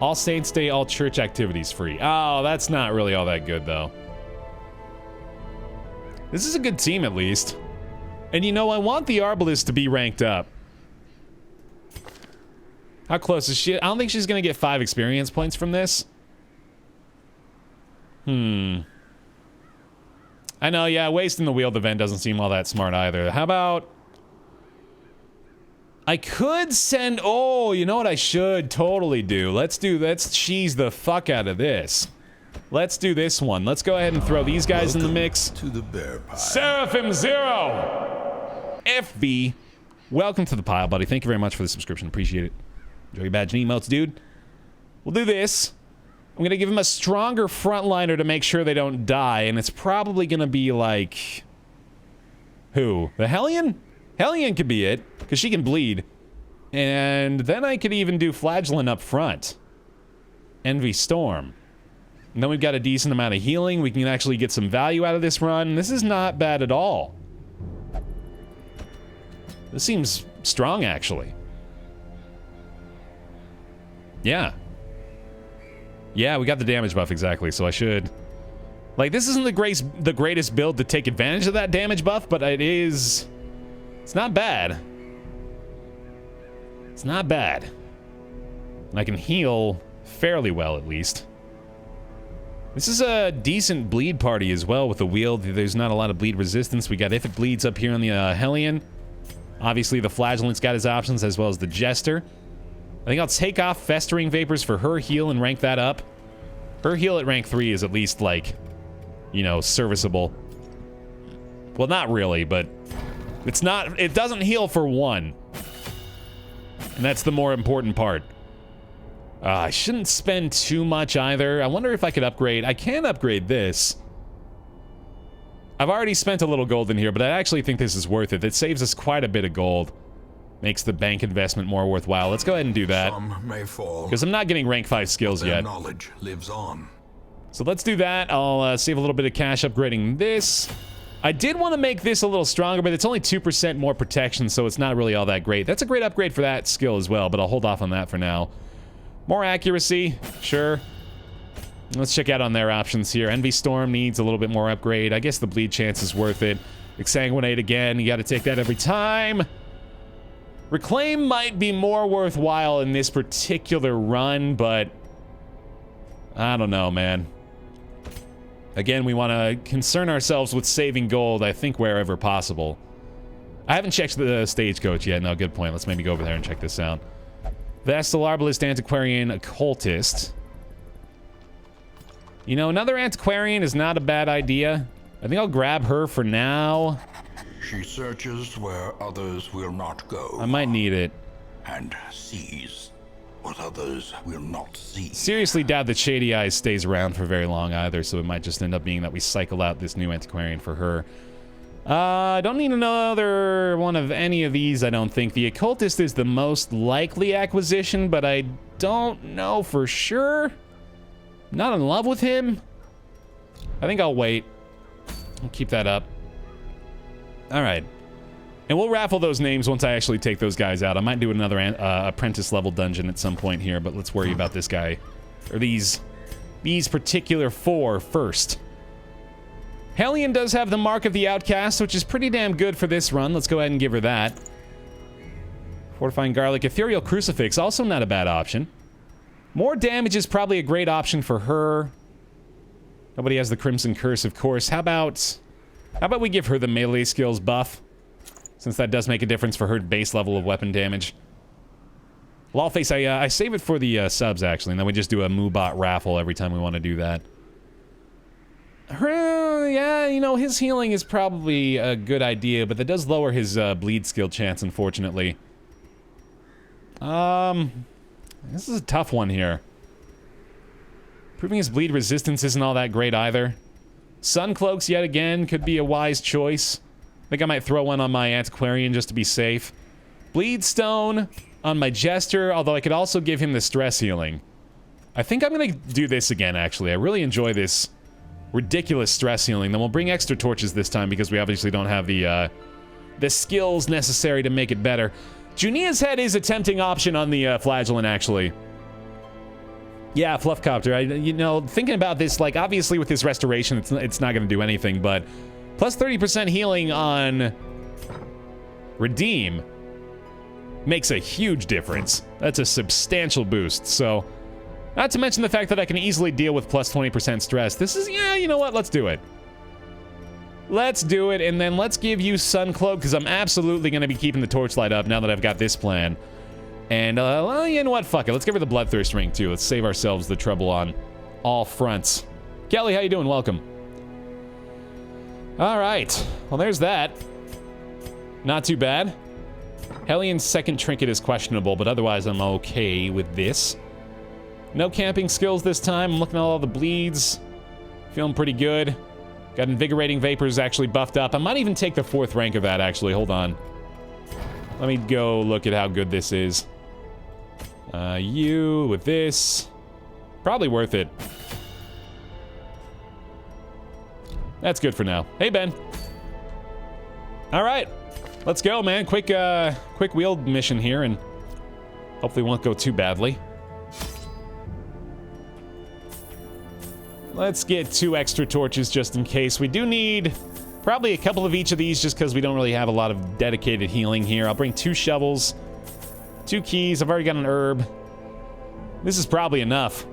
All Saints Day, all church activities free. Oh, that's not really all that good, though. This is a good team, at least. And you know, I want the Arbalest to be ranked up. How close is she? I don't think she's gonna get 5 experience points from this. I know, yeah, wasting the Weald event doesn't seem all that smart either. How about... I could send... Oh, you know what I should totally do? Let's cheese the fuck out of this. Let's do this one. Let's go ahead and throw these guys in the mix. To the bear pile. Seraphim Zero! FB. Welcome to the pile, buddy. Thank you very much for the subscription. Appreciate it. Enjoy your badge and emotes, dude. We'll do this. I'm gonna give him a stronger frontliner to make sure they don't die, and it's probably gonna be like... Who? The Hellion? Hellion could be it, because she can bleed. And then I could even do Flagellant up front. Envy Storm. And then we've got a decent amount of healing. We can actually get some value out of this run. This is not bad at all. This seems strong, actually. Yeah. Yeah, we got the damage buff exactly, so I should... Like, this isn't the greatest build to take advantage of that damage buff, but it is... It's not bad. It's not bad. And I can heal fairly well, at least. This is a decent bleed party as well with the Weald. There's not a lot of bleed resistance. We got If It Bleeds up here on the Hellion. Obviously, the Flagellant's got his options, as well as the Jester. I think I'll take off Festering Vapors for her heal and rank that up. Her heal at rank 3 is at least, like, you know, serviceable. Well, not really, but it's not... It doesn't heal for 1. And that's the more important part. I shouldn't spend too much either. I wonder if I could upgrade. I can upgrade this. I've already spent a little gold in here, but I actually think this is worth it. It saves us quite a bit of gold. Makes the bank investment more worthwhile. Let's go ahead and do that. Some may fall. Because I'm not getting rank 5 skills Their yet. knowledge lives on. So let's do that. I'll save a little bit of cash upgrading this. I did want to make this a little stronger, but it's only 2% more protection, so it's not really all that great. That's a great upgrade for that skill as well, but I'll hold off on that for now. More accuracy, sure. Let's check out on their options here. Envy Storm needs a little bit more upgrade. I guess the bleed chance is worth it. Exsanguinate again, you gotta take that every time. Reclaim might be more worthwhile in this particular run, but I don't know, man. Again, we want to concern ourselves with saving gold, I think, wherever possible. I haven't checked the stagecoach yet. No, good point. Let's maybe go over there and check this out. Vestal Arbalest Antiquarian Occultist. You know, another Antiquarian is not a bad idea. I think I'll grab her for now. She searches where others will not go. I might need it. And sees what others will not see. Seriously doubt that Shady Eyes stays around for very long either, so it might just end up being that we cycle out this new antiquarian for her. I don't need another one of any of these, I don't think. The occultist is the most likely acquisition, but I don't know for sure. Not in love with him. I think I'll wait. I'll keep that up. All right. And we'll raffle those names once I actually take those guys out. I might do another apprentice level dungeon at some point here, but let's worry about this guy. Or these particular 4 first. Hellion does have the Mark of the Outcast, which is pretty damn good for this run. Let's go ahead and give her that. Fortifying Garlic. Ethereal Crucifix, also not a bad option. More damage is probably a great option for her. Nobody has the Crimson Curse, of course. How about we give her the melee skills buff? Since that does make a difference for her base level of weapon damage. Lawface, I save it for the subs, actually, and then we just do a Moobot raffle every time we want to do that. Yeah, you know, his healing is probably a good idea, but that does lower his bleed skill chance, unfortunately. This is a tough one here. Proving his bleed resistance isn't all that great either. Sun Cloaks, yet again, could be a wise choice. I think I might throw one on my Antiquarian just to be safe. Bleed Stone on my Jester, although I could also give him the stress healing. I think I'm gonna do this again, actually. I really enjoy this ridiculous stress healing. Then we'll bring extra torches this time because we obviously don't have the skills necessary to make it better. Junia's Head is a tempting option on the Flagellant, actually. Yeah, Fluffcopter. You know, thinking about this, like, obviously with this restoration, it's not going to do anything, but plus 30% healing on Redeem makes a huge difference. That's a substantial boost, so... Not to mention the fact that I can easily deal with plus 20% stress. This is, yeah, you know what? Let's do it. Let's do it, and then let's give you Sun Cloak, because I'm absolutely going to be keeping the Torchlight up now that I've got this plan. And, well, you know what? Fuck it. Let's give her the Bloodthirst Ring, too. Let's save ourselves the trouble on all fronts. Kelly, how you doing? Welcome. All right. Well, there's that. Not too bad. Hellion's second trinket is questionable, but otherwise I'm okay with this. No camping skills this time. I'm looking at all the bleeds. Feeling pretty good. Got Invigorating Vapors actually buffed up. I might even take the 4th rank of that, actually. Hold on. Let me go look at how good this is. You with this. Probably worth it. That's good for now. Hey, Ben. All right. Let's go, man. Quick Weald mission here, and hopefully won't go too badly. Let's get 2 extra torches just in case. We do need probably a couple of each of these just because we don't really have a lot of dedicated healing here. I'll bring 2 shovels, 2 keys. I've already got an herb. This is probably enough.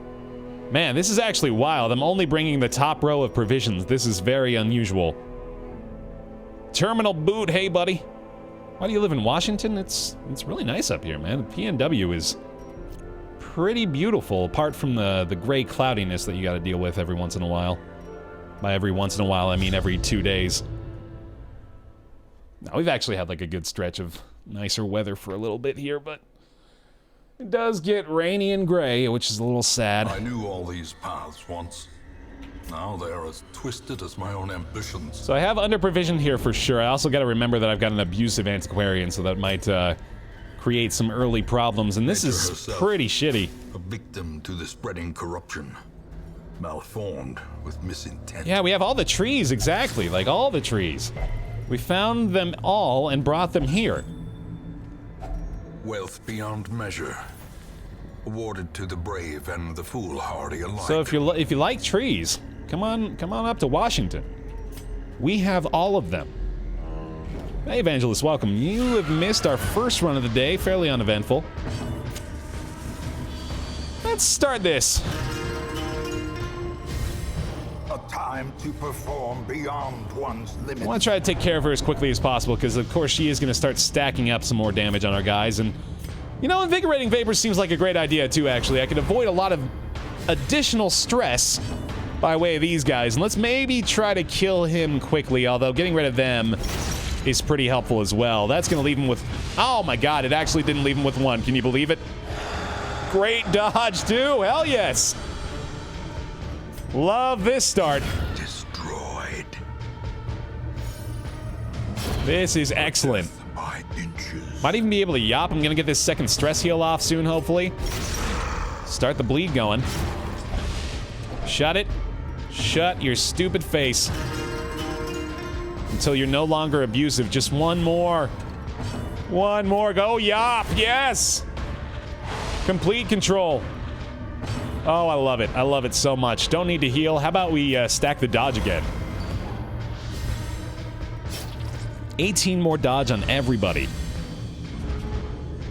Man, this is actually wild. I'm only bringing the top row of provisions. This is very unusual. Terminal boot. Hey, buddy. Why do you live in Washington? It's really nice up here, man. The PNW is pretty beautiful, apart from the gray cloudiness that you got to deal with every once in a while. By every once in a while, I mean every 2 days. Now, we've actually had like a good stretch of nicer weather for a little bit here, but it does get rainy and gray, which is a little sad. I knew all these paths once. Now they are as twisted as my own ambitions. So I have under-provision here for sure. I also got to remember that I've got an abusive antiquarian, so that might create some early problems, and this is pretty shitty. A victim to the spreading corruption. Malformed with misintent. Yeah, we have all the trees, exactly. Like, all the trees. We found them all and brought them here. Wealth beyond measure. Awarded to the brave and the foolhardy alike. So if you like trees, come on up to Washington. We have all of them. Hey, Evangelist, welcome. You have missed our first run of the day, fairly uneventful. Let's start this. A time to perform beyond one's limits. I want to try to take care of her as quickly as possible, because of course she is going to start stacking up some more damage on our guys, and you know, Invigorating Vapors seems like a great idea too, actually. I could avoid a lot of additional stress by way of these guys, and let's maybe try to kill him quickly, although getting rid of them is pretty helpful as well. That's going to leave him with... Oh my god, it actually didn't leave him with 1. Can you believe it? Great dodge, too. Hell yes. Love this start. Destroyed. This is excellent. By inches. Might even be able to yop. I'm gonna get this second stress heal off soon, hopefully. Start the bleed going. Shut it. Shut your stupid face. Until you're no longer abusive. Just one more. One more. Go yop. Yes. Complete control. Oh, I love it. I love it so much. Don't need to heal. How about we stack the dodge again? 18 more dodge on everybody.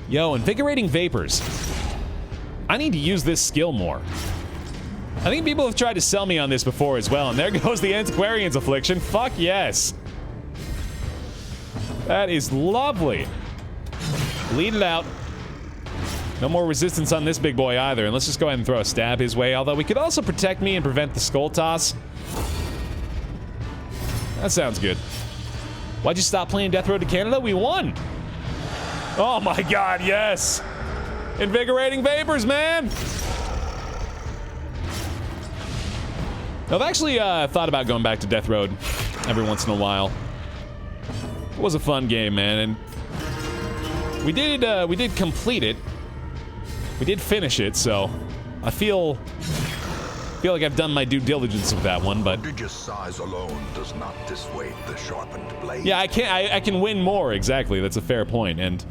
Yo, invigorating vapors. I need to use this skill more. I think people have tried to sell me on this before as well, and there goes the Antiquarian's Affliction. Fuck yes. That is lovely. Bleed it out. No more resistance on this big boy either, and let's just go ahead and throw a stab his way, although we could also protect me and prevent the skull toss. That sounds good. Why'd you stop playing Death Road to Canada? We won! Oh my god, yes! Invigorating vapors, man! I've actually thought about going back to Death Road every once in a while. It was a fun game, man, and we did complete it. We did finish it, so I feel like I've done my due diligence with that one, but Prodigious size alone does not dissuade the sharpened blade. yeah, I can win more, exactly. That's a fair point, and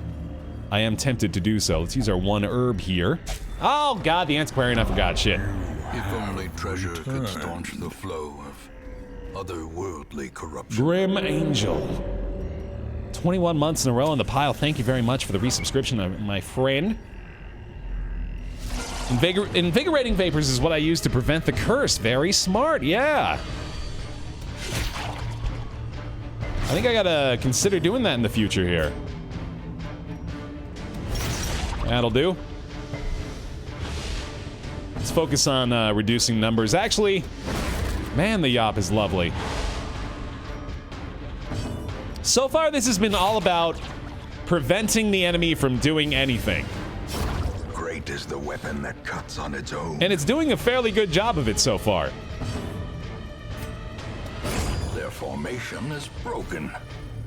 I am tempted to do so. Let's use our one herb here. Oh god, the Antiquarian, I forgot, shit. If only treasure could staunch the flow of otherworldly corruption. Grim Angel. 21 months in a row on the pile. Thank you very much for the resubscription, my friend. Invigorating vapors is what I use to prevent the curse. Very smart, yeah. I think I gotta consider doing that in the future here. That'll do. Let's focus on reducing numbers. Actually, man, the yop is lovely. So far, this has been all about preventing the enemy from doing anything. Great is the weapon that cuts on its own. And it's doing a fairly good job of it so far. Their formation is broken.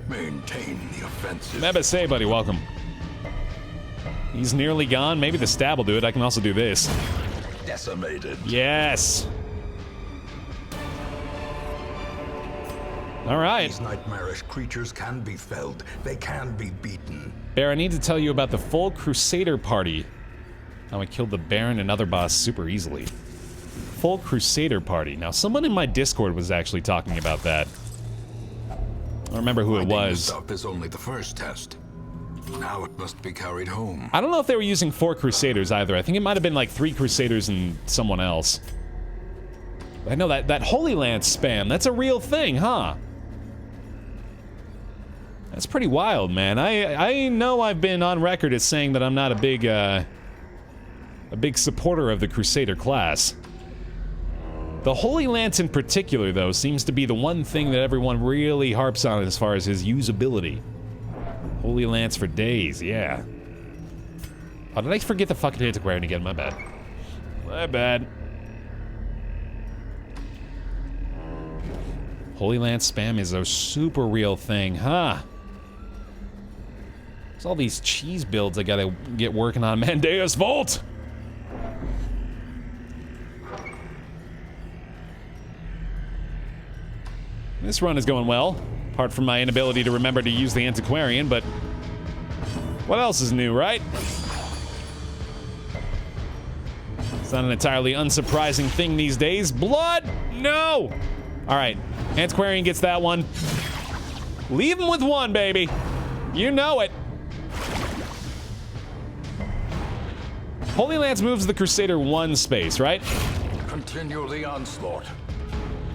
Maintain the offensive. Meba say, buddy, welcome. He's nearly gone. Maybe the stab will do it. I can also do this. Decimated. Yes. All right. These nightmarish creatures can be felled. They can be beaten. Baer, I need to tell you about the full Crusader party. How I killed the Baron and other boss super easily. Full Crusader party. Now, someone in my Discord was actually talking about that. I don't remember who it was. Stuff is only the first test. Now it must be carried home. I don't know if they were using 4 Crusaders either. I think it might have been like 3 Crusaders and someone else. I know that Holy Lance spam, that's a real thing, huh? That's pretty wild, man. I know I've been on record as saying that I'm not a big supporter of the Crusader class. The Holy Lance in particular, though, seems to be the one thing that everyone really harps on as far as his usability. Holy Lance for days, yeah. Oh, did I forget the fucking Antiquarian again? My bad. My bad. Holy Lance spam is a super real thing, huh? There's all these cheese builds I gotta get working on. Mandeus Vault! This run is going well, apart from my inability to remember to use the Antiquarian, but what else is new, right? It's not an entirely unsurprising thing these days. Blood? No! Alright, Antiquarian gets that one. Leave him with one, baby. You know it. Holy Lance moves the Crusader 1 space, right? Continue the onslaught.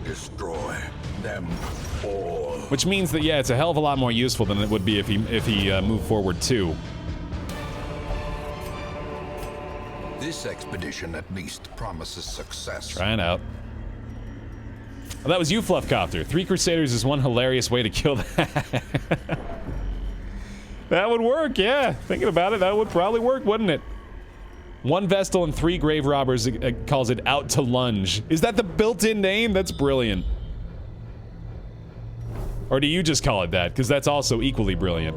Destroy them all. Which means that, yeah, it's a hell of a lot more useful than it would be if he moved forward 2. This expedition at least promises success. Try it out. Oh, that was you, Fluffcopter. 3 Crusaders is one hilarious way to kill that. That would work, yeah. Thinking about it, that would probably work, wouldn't it? One Vestal and 3 Grave Robbers calls it Out to Lunge. Is that the built-in name? That's brilliant. Or do you just call it that? Because that's also equally brilliant.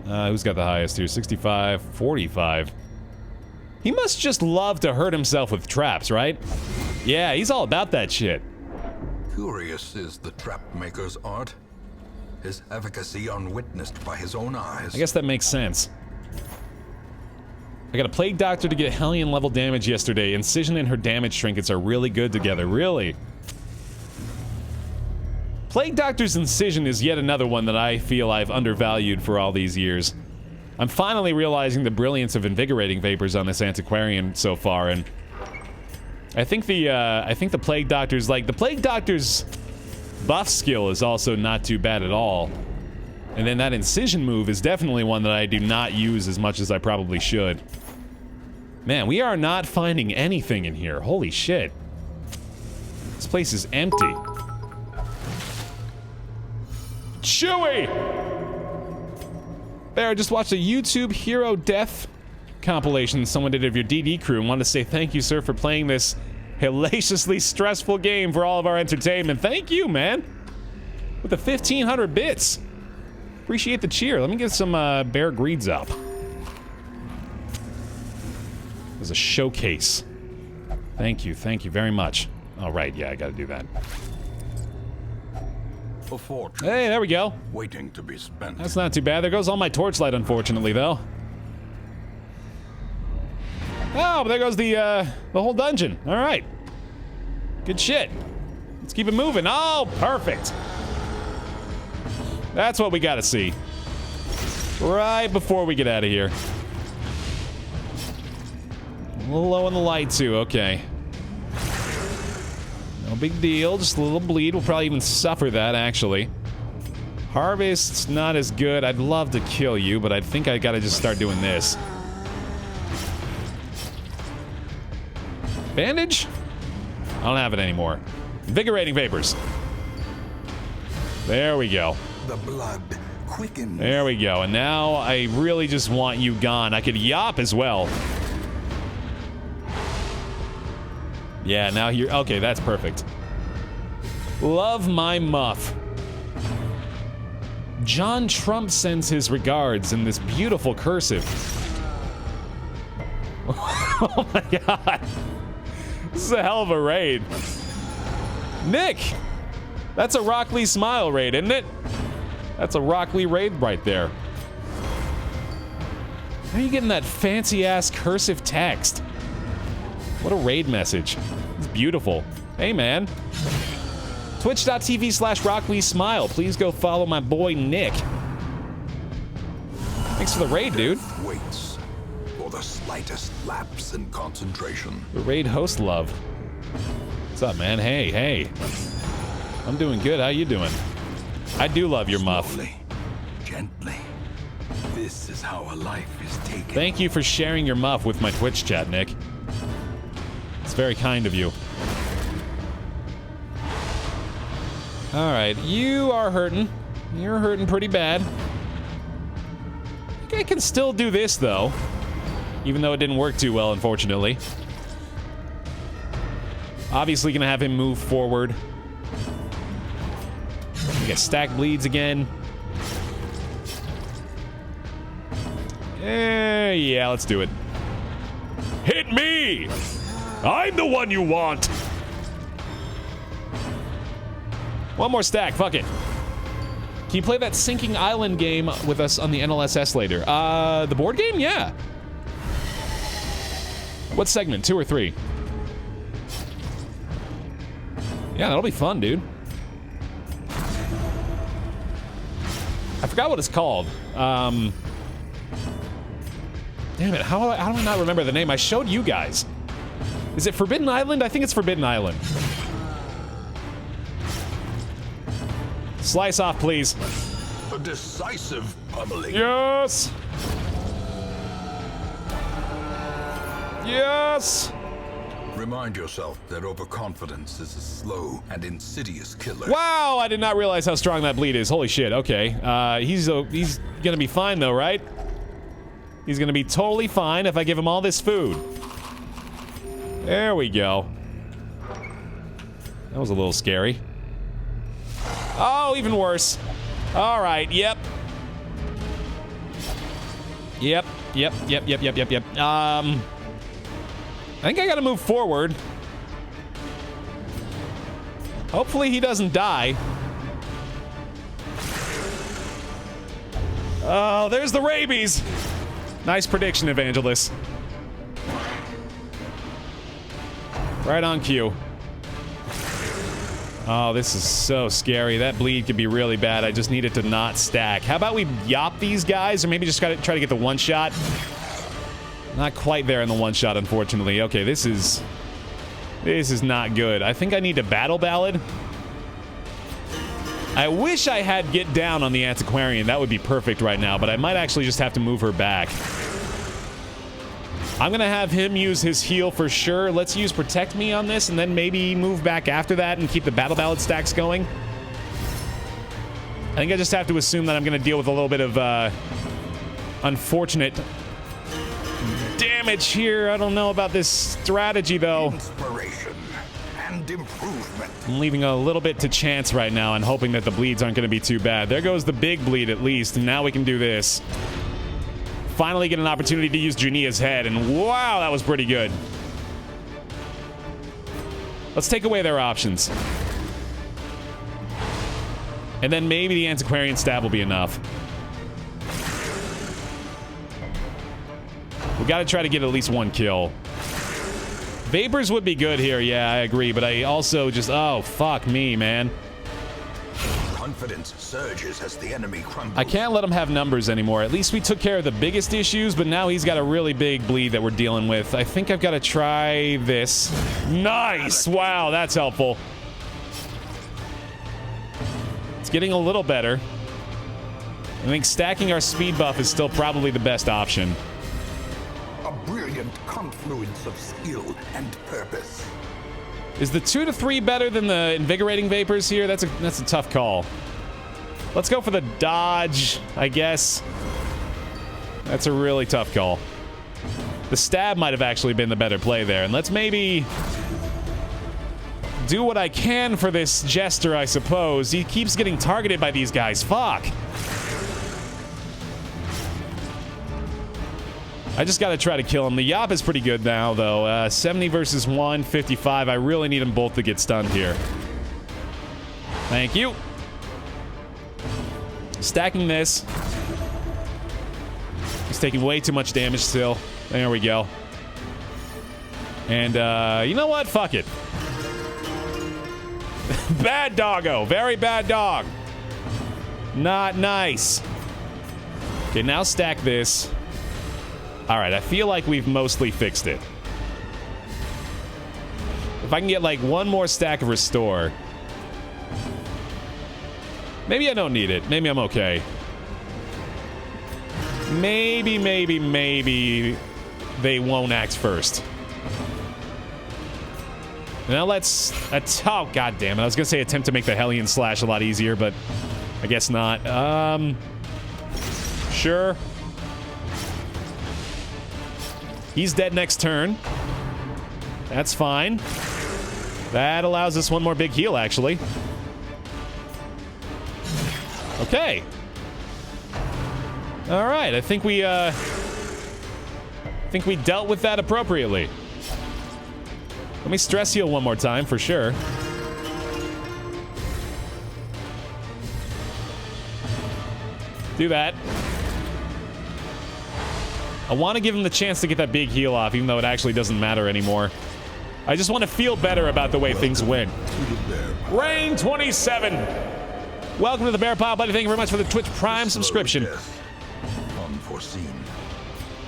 Who's got the highest here? 65, 45. He must just love to hurt himself with traps, right? Yeah, he's all about that shit. Curious is the trap maker's art. His efficacy unwitnessed by his own eyes. I guess that makes sense. I got a Plague Doctor to get Hellion level damage yesterday. Incision and her damage trinkets are really good together. Really? Plague Doctor's Incision is yet another one that I feel I've undervalued for all these years. I'm finally realizing the brilliance of Invigorating Vapors on this Antiquarian so far, and I think the Plague Doctor's, like, the Plague Doctor's buff skill is also not too bad at all. And then that Incision move is definitely one that I do not use as much as I probably should. Man, we are not finding anything in here. Holy shit. This place is empty. Chewy! There, I just watched a YouTube hero death compilation someone did of your DD crew and wanted to say thank you, sir, for playing this hellaciously stressful game for all of our entertainment. Thank you, man. With the 1,500 bits. Appreciate the cheer. Let me get some Baer Greeds up. There's a showcase. Thank you very much. All right, yeah, I gotta do that. A fortune. Hey, there we go. Waiting to be spent. That's not too bad. There goes all my torchlight, unfortunately, though. Oh, but there goes the whole dungeon. All right. Good shit. Let's keep it moving. Oh, perfect. That's what we gotta see. Right before we get out of here. A little low on the light, too. Okay. No big deal. Just a little bleed. We'll probably even suffer that, actually. Harvest's not as good. I'd love to kill you, but I think I gotta just start doing this. Bandage? I don't have it anymore. Invigorating Vapors. There we go. The blood quickens. There we go. And now I really just want you gone. I could yop as well. Yeah, now you're... Okay, that's perfect. Love my muff. John Trump sends his regards in this beautiful cursive. Oh my god. This is a hell of a raid. Nick! That's a Rockley Smile raid, isn't it? That's a Rockley raid right there. How are you getting that fancy-ass cursive text? What a raid message. It's beautiful. Hey, man. Twitch.tv/Rockley Smile. Please go follow my boy, Nick. Thanks for the raid, dude. Waits for the slightest lapse in concentration. The raid host love. What's up, man? Hey, hey. I'm doing good. How you doing? I do love your muff. Slowly, gently. This is how a life is taken. Thank you for sharing your muff with my Twitch chat, Nick. It's very kind of you. Alright, you are hurting. You're hurting pretty bad. I think I can still do this, though. Even though it didn't work too well, unfortunately. Obviously gonna have him move forward. Get stack bleeds again. Yeah, let's do it. Hit me! I'm the one you want! One more stack, fuck it. Can you play that Sinking Island game with us on the NLSS later? The board game? Yeah. What segment? 2 or 3? Yeah, that'll be fun, dude. I forgot what it's called. Damn it, how do I not remember the name? I showed you guys. Is it Forbidden Island? I think it's Forbidden Island. Slice off, please. A decisive pummeling. Yes! Yes! Remind yourself that overconfidence is a slow and insidious killer. Wow, I did not realize how strong that bleed is. Holy shit, okay. He's gonna be fine though, right? He's gonna be totally fine if I give him all this food. There we go. That was a little scary. Oh, even worse. All right, yep. Yep. I think I gotta move forward. Hopefully he doesn't die. Oh, there's the rabies. Nice prediction, Evangelist. Right on cue. Oh, this is so scary. That bleed could be really bad. I just need it to not stack. How about we yop these guys, or maybe just try to get the one shot? Not quite there in the one shot, unfortunately. Okay, this is not good. I think I need a battle ballad. I wish I had get down on the antiquarian. That would be perfect right now, but I might actually just have to move her back. I'm gonna have him use his heal for sure. Let's use Protect Me on this, and then maybe move back after that and keep the Battle Ballad stacks going. I think I just have to assume that I'm gonna deal with a little bit of unfortunate damage here. I don't know about this strategy, though. Inspiration and improvement. I'm leaving a little bit to chance right now and hoping that the bleeds aren't gonna be too bad. There goes the big bleed, at least, and now we can do this. Finally get an opportunity to use Junia's head, and wow, that was pretty good. Let's take away their options. And then maybe the Antiquarian Stab will be enough. We gotta try to get at least one kill. Vapors would be good here, yeah, I agree, but I also just, oh, fuck me, man. Confidence surges as the enemy crumbles. I can't let him have numbers anymore. At least we took care of the biggest issues, but now he's got a really big bleed that we're dealing with. I think I've got to try this. Nice! Wow, that's helpful. It's getting a little better. I think stacking our speed buff is still probably the best option. A brilliant confluence of skill and purpose. Is the 2 to 3 better than the invigorating vapors here? That's a tough call. Let's go for the dodge, I guess. That's a really tough call. The stab might have actually been the better play there, and let's maybe do what I can for this jester, I suppose. He keeps getting targeted by these guys. Fuck. I just gotta try to kill him. The Yop is pretty good now, though. 70 versus 1, 55. I really need them both to get stunned here. Thank you. Stacking this. He's taking way too much damage still. There we go. And, you know what? Fuck it. Bad doggo. Very bad dog. Not nice. Okay, now stack this. Alright, I feel like we've mostly fixed it. If I can get, like, one more stack of Restore. Maybe I don't need it. Maybe I'm okay. Maybe they won't act first. Now let's... oh, god damn it. I was gonna say attempt to make the Hellion Slash a lot easier, but I guess not. Sure. He's dead next turn. That's fine. That allows us one more big heal, actually. Okay. All right, I think we dealt with that appropriately. Let me stress heal one more time for sure. Do that. I want to give him the chance to get that big heal off, even though it actually doesn't matter anymore. I just want to feel better about the way things went. Rain 27. Welcome to the Bear Pile, buddy. Thank you very much for the Twitch Prime subscription. Unforeseen,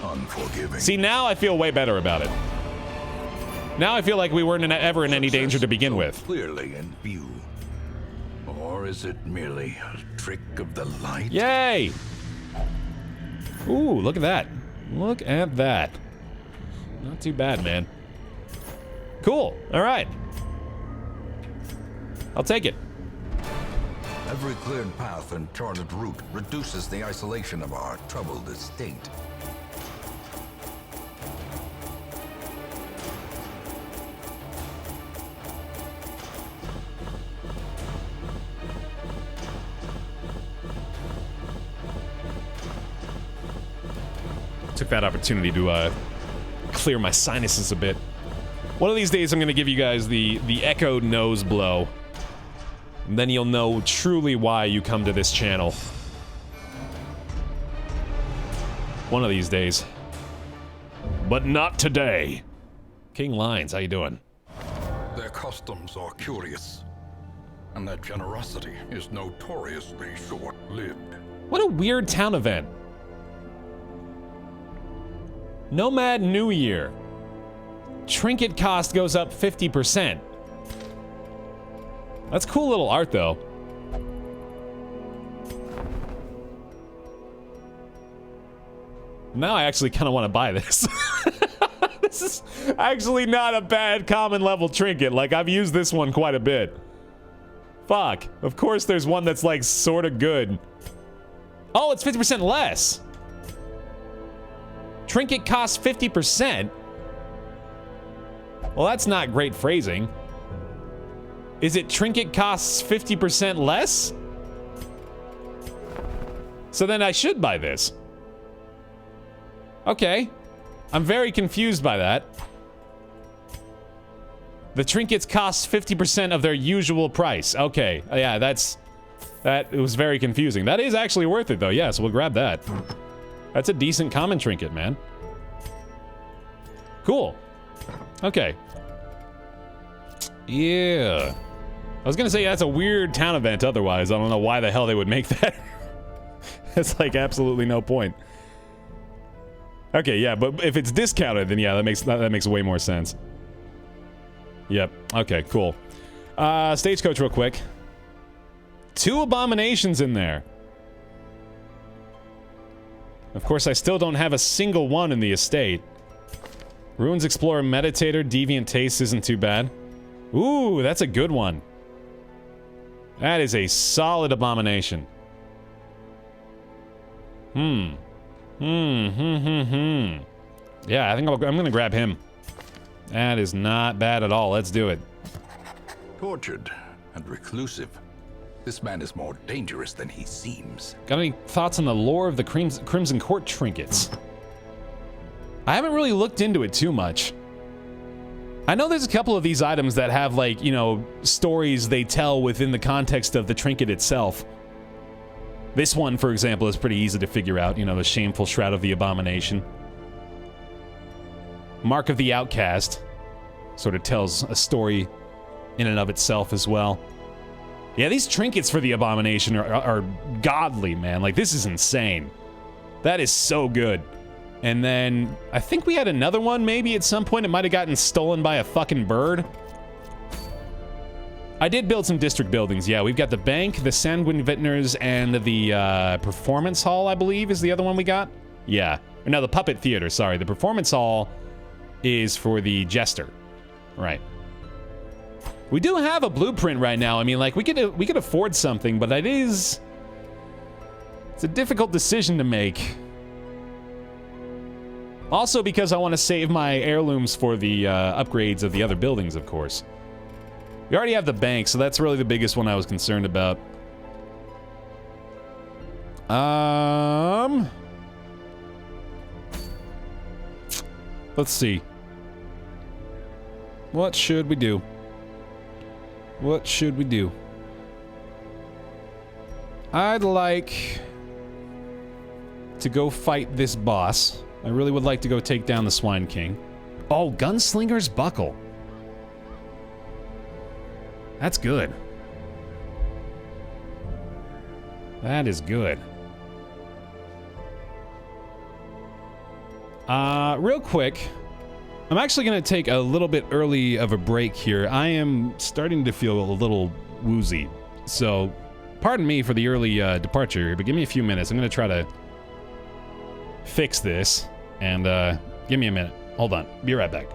unforgiving. See, now I feel way better about it. Now I feel like we weren't ever in any danger to begin with. Clearly in view. Or is it merely a trick of the light? Yay! Ooh, look at that. Look at that. Not too bad, man. Cool. All right. I'll take it. Every cleared path and charted route reduces the isolation of our troubled estate. Took that opportunity to clear my sinuses a bit. One of these days I'm going to give you guys the echoed nose blow. And then you'll know truly why you come to this channel. One of these days. But not today. King Lines, how you doing? Their customs are curious, and their generosity is notoriously short-lived. What a weird town event. Nomad New Year. Trinket cost goes up 50%. That's cool little art, though. Now I actually kind of want to buy this. This is actually not a bad common level trinket. Like, I've used this one quite a bit. Fuck. Of course there's one that's, like, sort of good. Oh, it's 50% less. Trinket costs 50%? Well, that's not great phrasing. Is it trinket costs 50% less? So then I should buy this. Okay. I'm very confused by that. The trinkets cost 50% of their usual price. Okay. Yeah, that was very confusing. That is actually worth it, though. Yes, we'll grab that. That's a decent common trinket, man. Cool. Okay. Yeah. I was gonna say that's a weird town event otherwise. I don't know why the hell they would make that. It's like absolutely no point. Okay, yeah, but if it's discounted, then yeah, that makes way more sense. Yep. Okay, cool. Stagecoach real quick. 2 abominations in there. Of course, I still don't have a single one in the estate. Ruins Explorer Meditator, Deviant Taste isn't too bad. Ooh, that's a good one. That is a solid abomination. Yeah, I think I'm gonna grab him. That is not bad at all. Let's do it. Tortured and reclusive. This man is more dangerous than he seems. Got any thoughts on the lore of the Crimson Court trinkets? I haven't really looked into it too much. I know there's a couple of these items that have, like, you know, stories they tell within the context of the trinket itself. This one, for example, is pretty easy to figure out. You know, the Shameful Shroud of the Abomination. Mark of the Outcast sort of tells a story in and of itself as well. Yeah, these trinkets for the Abomination are godly, man. Like, this is insane. That is so good. And then, I think we had another one, maybe at some point. It might have gotten stolen by a fucking bird. I did build some district buildings, yeah. We've got the bank, the Sanguine Vintners, and the Performance Hall, I believe, is the other one we got. Yeah. No, the Puppet Theater, sorry. The Performance Hall is for the Jester. Right. We do have a blueprint right now. I mean, like, we could afford something, but it's a difficult decision to make. Also because I want to save my heirlooms for the upgrades of the other buildings, of course. We already have the bank, so that's really the biggest one I was concerned about. Let's see. What should we do? What should we do? I'd like to go fight this boss. I really would like to go take down the Swine King. Oh, Gunslinger's Buckle. That's good. That is good. Real quick, I'm actually going to take a little bit early of a break here. I am starting to feel a little woozy. So, pardon me for the early departure here, but give me a few minutes. I'm going to try to fix this. And give me a minute. Hold on. Be right back.